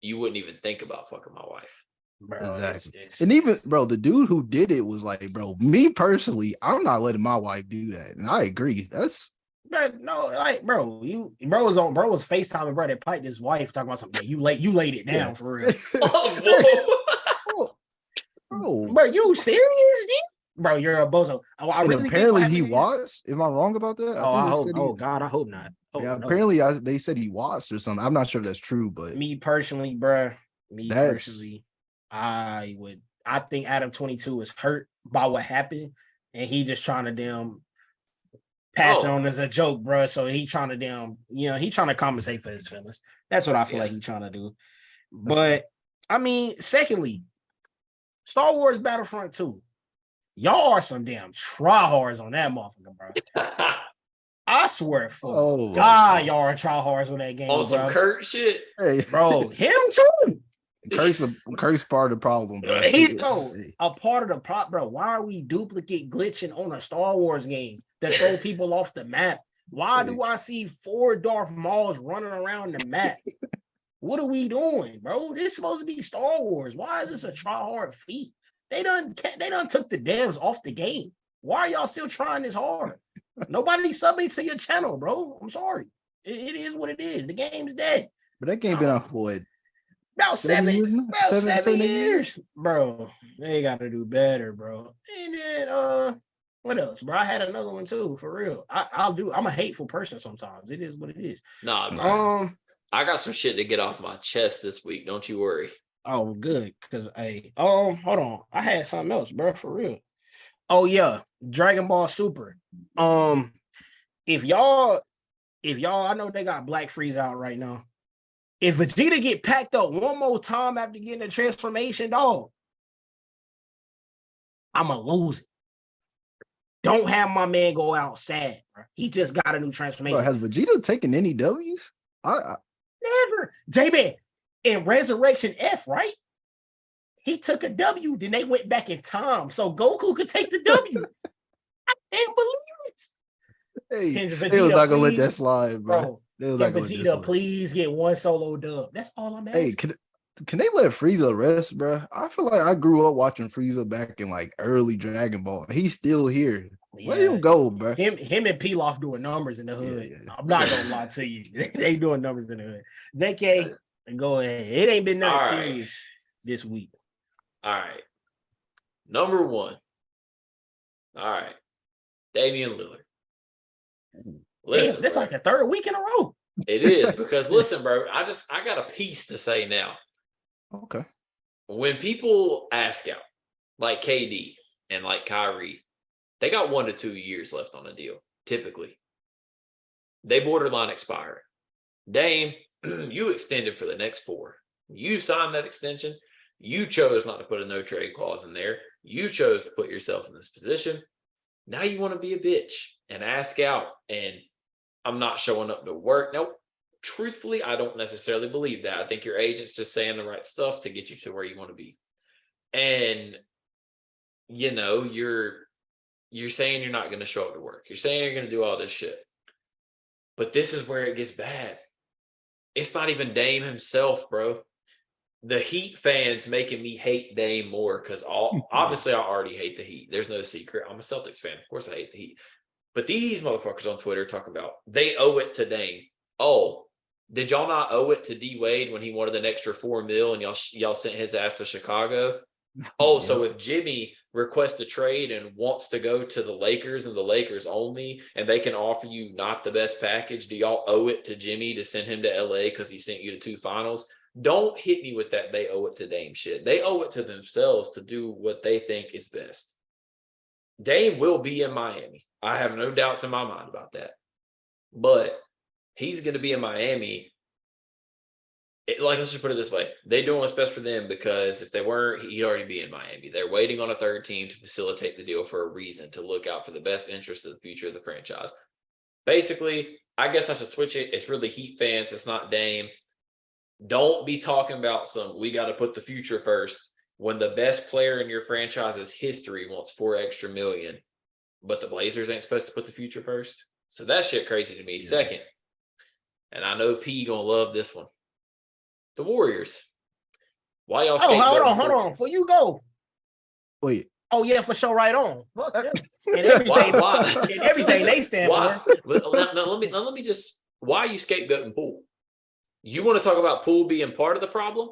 you wouldn't even think about fucking my wife. Bro, exactly. And even, bro, the dude who did it was like, bro, me personally, I'm not letting my wife do that. And I agree. That's bro, bro was FaceTiming, bro, that piped his wife talking about something. You laid it down for real. Bro, you serious, dude? Bro, you're a bozo. Really apparently he watched. Am I wrong about that? I hope not. Apparently they said he watched or something. I'm not sure if that's true, but me personally, bro, I think Adam 22 is hurt by what happened, and he just trying to pass it on as a joke, bro. So he trying to he trying to compensate for his feelings. That's what I feel like he's trying to do. But I mean, secondly, Star Wars Battlefront 2. Y'all are some damn tryhards on that motherfucker, bro. I swear for God, y'all are tryhards on that game. On some Kirk shit. Hey, bro, him too. Kirk's part of the problem, bro. He's a part of the problem, bro. Why are we duplicate glitching on a Star Wars game that throw people off the map? Why do I see 4 Darth Mauls running around the map? What are we doing, bro? This is supposed to be Star Wars. Why is this a try-hard feat? They done took the devs off the game. Why are y'all still trying this hard? Nobody subbing to your channel, bro. I'm sorry. It is what it is. The game's dead. But that game been out for about 7 years, bro. They got to do better, bro. And then what else, bro? I had another one too, for real. I'm a hateful person sometimes. It is what it is. Nah, I got some shit to get off my chest this week. Don't you worry. Oh, good. Because hold on. I had something else, bro, for real. Oh yeah, Dragon Ball Super. If y'all, I know they got Black Freeze out right now. If Vegeta get packed up one more time after getting the transformation, dog, I'ma lose it. Don't have my man go out sad, bro. He just got a new transformation. Bro, has Vegeta taken any W's? Never. JMan, in Resurrection F, right? He took a W, then they went back in time. So Goku could take the W. I can't believe it. Hey, Vegeta, they was not gonna let that slide, bro. They was Can Vegeta please get one solo dub? That's all I'm asking. Hey, can they let Frieza rest, bro? I feel like I grew up watching Frieza back in like early Dragon Ball. He's still here. Let him go, bro. Him and Pilaf doing numbers in the hood. Yeah. I'm not gonna lie to you. They doing numbers in the hood. JK, go ahead. It ain't been nothing serious this week. All right. Number one. All right. Damian Lillard. Listen, that's like the third week in a row. It is because listen, bro, I got a piece to say now. Okay. When people ask out, like KD and like Kyrie, they got 1 to 2 years left on a deal, typically. They borderline expire. Dame, you extended for the next 4. You signed that extension. You chose not to put a no trade clause in there. You chose to put yourself in this position. Now you want to be a bitch and ask out, and I'm not showing up to work. Now, truthfully, I don't necessarily believe that. I think your agent's just saying the right stuff to get you to where you want to be. And, you know, you're saying you're not going to show up to work. You're saying you're going to do all this shit. But this is where it gets bad. It's not even Dame himself, bro. The Heat fans making me hate Dame more because obviously I already hate the Heat. There's no secret. I'm a Celtics fan. Of course I hate the Heat. But these motherfuckers on Twitter talking about they owe it to Dame. Oh, did y'all not owe it to D Wade when he wanted an extra $4 million and y'all sent his ass to Chicago? Oh, yeah. So if Jimmy requests a trade and wants to go to the Lakers and the Lakers only, and they can offer you not the best package, do y'all owe it to Jimmy to send him to LA because he sent you to 2 finals? Don't hit me with that they owe it to Dame shit. They owe it to themselves to do what they think is best. Dame will be in Miami. I have no doubts in my mind about that. But he's going to be in Miami. Let's just put it this way. They're doing what's best for them because if they weren't, he'd already be in Miami. They're waiting on a third team to facilitate the deal for a reason, to look out for the best interest of the future of the franchise. Basically, I guess I should switch it. It's really Heat fans. It's not Dame. Don't be talking about we got to put the future first when the best player in your franchise's history wants $4 extra million, but the Blazers ain't supposed to put the future first. So that shit crazy to me. Yeah. Second, and I know P gonna love this one. The Warriors. Why y'all? Oh, hold on. Before you go. Wait. Oh yeah, for sure. Right on. Look, and everything. And everything they stand for. Now, let me just. Why are you scapegoating Poole? You want to talk about Poole being part of the problem?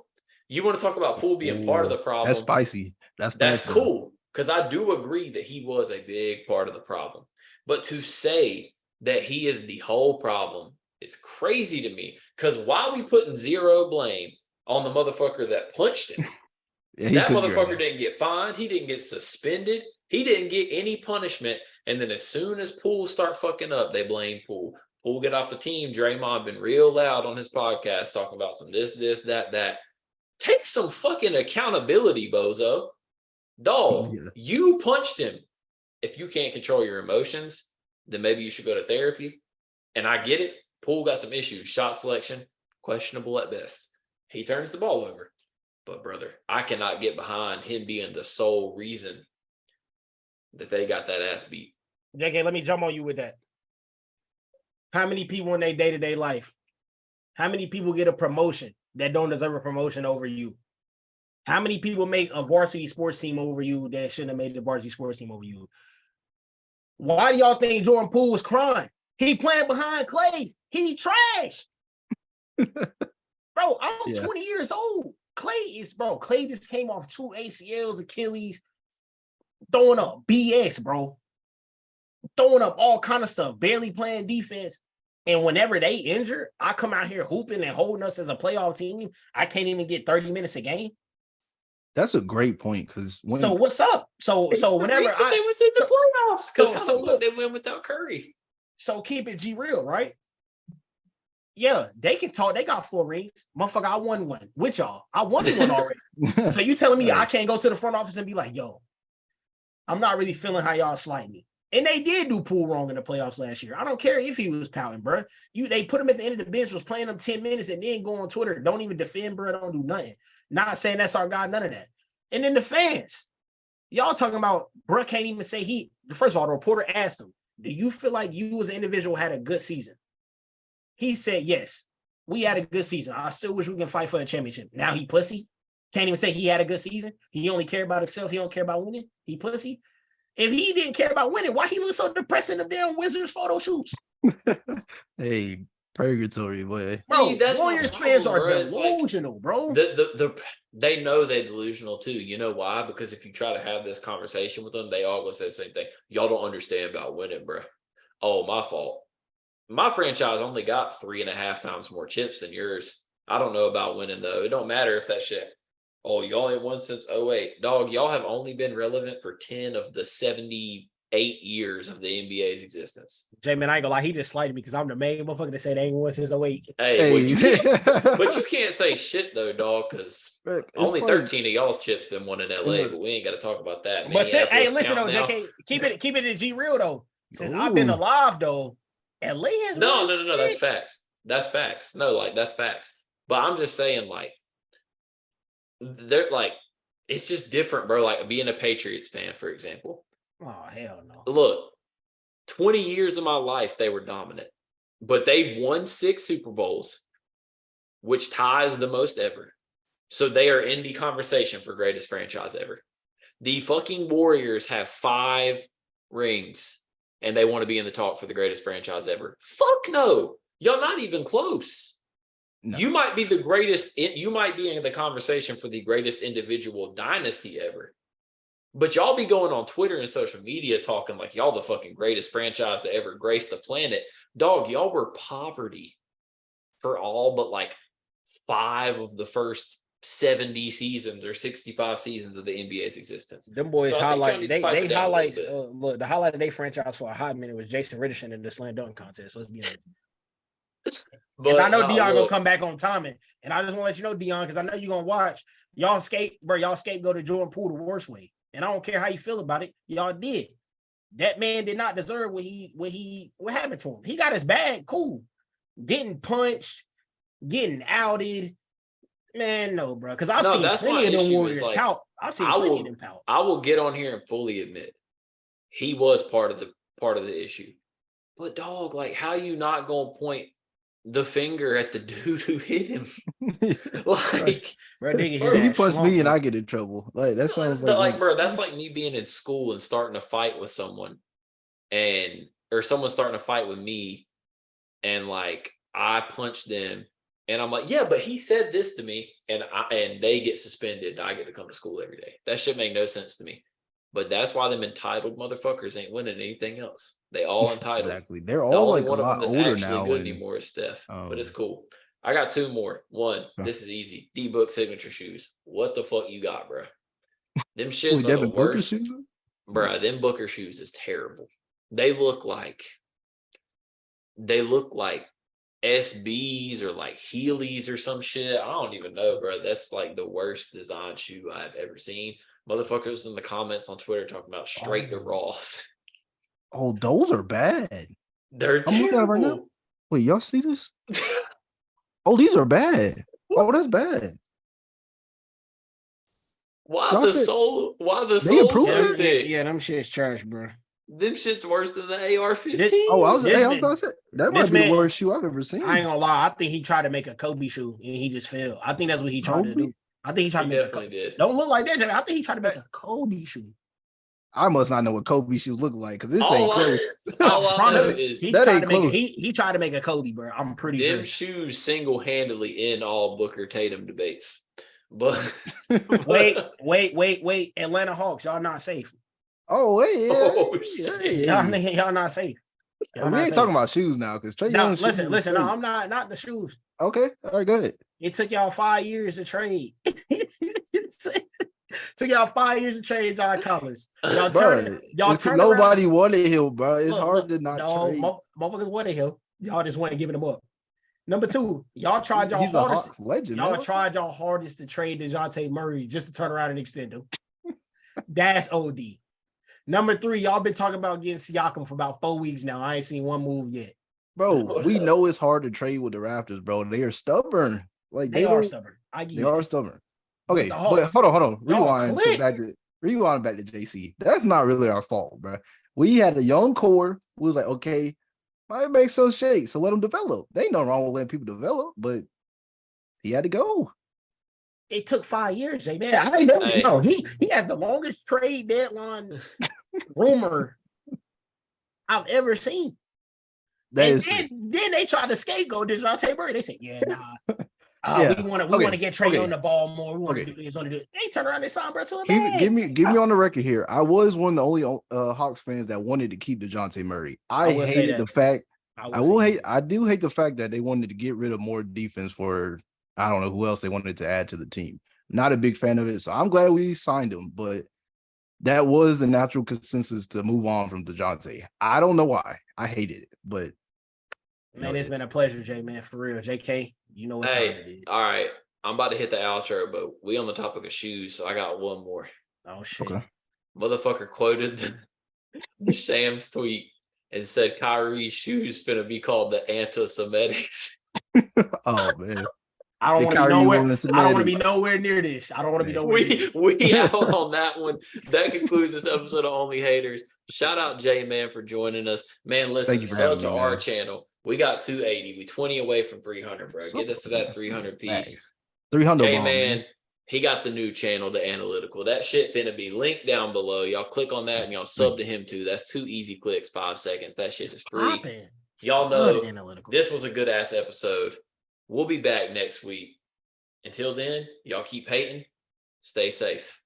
You want to talk about Poole being part of the problem? That's spicy. That's cool because I do agree that he was a big part of the problem. But to say that he is the whole problem is crazy to me. Because why are we putting zero blame on the motherfucker that punched him? That motherfucker didn't get fined. He didn't get suspended. He didn't get any punishment. And then as soon as Poole start fucking up, they blame Poole. Poole get off the team. Draymond been real loud on his podcast talking about some this, that. Take some fucking accountability, bozo. Dog, You punched him. If you can't control your emotions, then maybe you should go to therapy. And I get it. Poole got some issues. Shot selection, questionable at best. He turns the ball over. But, brother, I cannot get behind him being the sole reason that they got that ass beat. JK, let me jump on you with that. How many people in their day-to-day life? How many people get a promotion that don't deserve a promotion over you? How many people make a varsity sports team over you that shouldn't have made the varsity sports team over you? Why do y'all think Jordan Poole was crying? He playing behind Clay. He trash. Bro, I'm 20 years old. Clay just came off 2 ACLs, Achilles, throwing up BS, bro. Throwing up all kind of stuff, barely playing defense. And whenever they injure, I come out here hooping and holding us as a playoff team. I can't even get 30 minutes a game. That's a great point because so what's up? So whenever they was in the playoffs because how the fuck they win without Curry? So keep it G real, right? Yeah, they can talk. They got 4 rings. Motherfucker, I won one with y'all. I won one already. So you telling me I can't go to the front office and be like, yo, I'm not really feeling how y'all slight me. And they did do Poole wrong in the playoffs last year. I don't care if he was pouting, bro. They put him at the end of the bench, was playing him 10 minutes, and then go on Twitter. Don't even defend, bro. Don't do nothing. Not saying that's our guy, none of that. And then the fans, y'all talking about, bro, can't even say he. First of all, the reporter asked him, do you feel like you as an individual had a good season? He said, yes, we had a good season. I still wish we can fight for a championship. Now he pussy. Can't even say he had a good season. He only care about himself. He don't care about winning. He pussy. If he didn't care about winning, why he look so depressed in the damn Wizards photo shoots? Hey, purgatory, boy. Bro, that's Warriors fans are delusional, like, bro. They know they're delusional too. You know why? Because if you try to have this conversation with them, they all gonna say the same thing. Y'all don't understand about winning, bro. Oh, my fault. My franchise only got 3.5 times more chips than yours. I don't know about winning though. It don't matter if that shit. Oh, y'all ain't won since 2008. Dog, y'all have only been relevant for 10 of the 78 years of the NBA's existence. JMan, I ain't gonna lie, he just slighted me because I'm the main motherfucker that said they ain't won since 2008. Hey. Well, you can't say shit though, dog, because only 13 of y'all's chips been won in LA, but we ain't got to talk about that. But hey, listen though, JK, keep it in G real though. Since I've been alive though, LA has no, that's facts. That's facts. No, like that's facts. But I'm just saying, like, they're like, it's just different, bro. Like being a Patriots fan, for example. Oh, hell no. Look, 20 years of my life, they were dominant, but they won 6 Super Bowls, which ties the most ever. So they are in the conversation for greatest franchise ever. The fucking Warriors have 5 rings and they want to be in the talk for the greatest franchise ever. Fuck no. Y'all not even close. No. You might be the greatest. You might be in the conversation for the greatest individual dynasty ever. But y'all be going on Twitter and social media talking like y'all the fucking greatest franchise to ever grace the planet. Dog, y'all were poverty for all but like 5 of the first 70 seasons or 65 seasons of the NBA's existence. Them boys highlight. They highlight. Look, the highlight of their franchise for a hot minute was Jason Richardson in the slam dunk contest. Let's be honest. But and I know Dion gonna come back on timing, and I just want to let you know, Dion, because I know you're gonna watch. Y'all scapegoat to Jordan Poole the worst way, and I don't care how you feel about it. Y'all did. That man did not deserve what happened to him. He got his bag, cool. Getting punched, getting outed. Man, no, bro. Because I've seen plenty of them Warriors pout. I've seen plenty of them pout. I will get on here and fully admit he was part of the issue. But dog, like, how you not gonna point the finger at the dude who hit him? Like, bro, he punched me and I get in trouble. Like that sounds like bro, that's like me being in school and starting a fight with someone, or someone starting a fight with me, and like I punch them, and I'm like, yeah, but he said this to me, and they get suspended, and I get to come to school every day. That shit make no sense to me. But that's why them entitled motherfuckers ain't winning anything else. They all entitled. Exactly. They're all like a lot older now. Good anymore is Steph, but it's cool. I got 2 more. One, this is easy. D-Book signature shoes. What the fuck you got, bro? Them shits are the worst. Bro, them Booker shoes is terrible. They look like SBs or like Heelys or some shit. I don't even know, bro. That's like the worst design shoe I've ever seen. Motherfuckers in the comments on Twitter talking about straight to Ross. Oh, those are bad. They're terrible. Right now. Wait, y'all see this? Oh, these are bad. Oh, that's bad. Why the soul so thick? Yeah, them shit's trash, bro. Them shit's worse than the AR-15. I was gonna say that might be the worst shoe I've ever seen. I ain't gonna lie. I think he tried to make a Kobe shoe and he just failed. I think that's what he tried to do. I think he tried to make did. Don't look like that, Jimmy. I think he tried to make a Kobe shoe. I must not know what Kobe shoes look like because this ain't close. He tried to make a Kobe, bro. I'm pretty sure. Them shoes single-handedly in all Booker Tatum debates. But wait. Atlanta Hawks, y'all not safe. Oh, wait, yeah. Y'all not safe. Y'all We not ain't saying. talking about shoes now because Trey No, Young. listen. No, I'm not the shoes. Okay, all right, go ahead. It took y'all 5 years to trade. Took y'all 5 years to trade John Collins. Y'all turn nobody wanted him, bro. It's look, hard to not trade. Motherfuckers wanted him. Y'all just want to give him up. Number two, y'all tried y'all He's hardest. A Hawks legend, y'all man. tried y'all hardest to trade DeJounte Murray just to turn around and extend him. That's OD. Number three, y'all been talking about getting Siakam for about 4 weeks now. I ain't seen one move yet. Bro, we know it's hard to trade with the Raptors, bro. They are stubborn. Like they are stubborn. They are stubborn. Okay, but Hawks, hold on. Rewind back to JC. That's not really our fault, bro. We had a young core. We was like, okay, might make some shake, so let them develop. There ain't nothing wrong with letting people develop, but he had to go. It took 5 years, JMan. I never know. He has the longest trade deadline rumor I've ever seen. Then they tried to scapegoat DeJounte Murray. They said, "Yeah, nah, we want to get Trey on the ball more. We want to do this, want to do it." They turn around and sign Brett to a bag. Give me on the record here. I was one of the only Hawks fans that wanted to keep DeJounte Murray. I hated the fact. I do hate the fact that they wanted to get rid of more defense for I don't know who else they wanted to add to the team. Not a big fan of it, so I'm glad we signed him. But that was the natural consensus to move on from DeJounte. I don't know why. I hated it, but man, it's been a pleasure, JMan, for real. JK, you know what time it is. All right. I'm about to hit the outro, but we on the topic of shoes, so I got one more. Oh shit. Okay. Motherfucker quoted the Shams tweet and said Kyrie's shoes finna be called the anti-Semitics. Oh man. I don't want to be nowhere near this. I don't want to be nowhere near this. We out on that one. That concludes this episode of Only Haters. Shout out JMan for joining us. Man, listen, sub to our channel. We got 280. We 20 away from 300, bro. Get us to that 300 piece. 300. Hey, man, he got the new channel, The Analytical. That shit finna be linked down below. Y'all click on that and y'all sub to him too. That's 2 easy clicks, 5 seconds. That shit is free. Y'all know this was a good ass episode. We'll be back next week. Until then, y'all keep hating. Stay safe.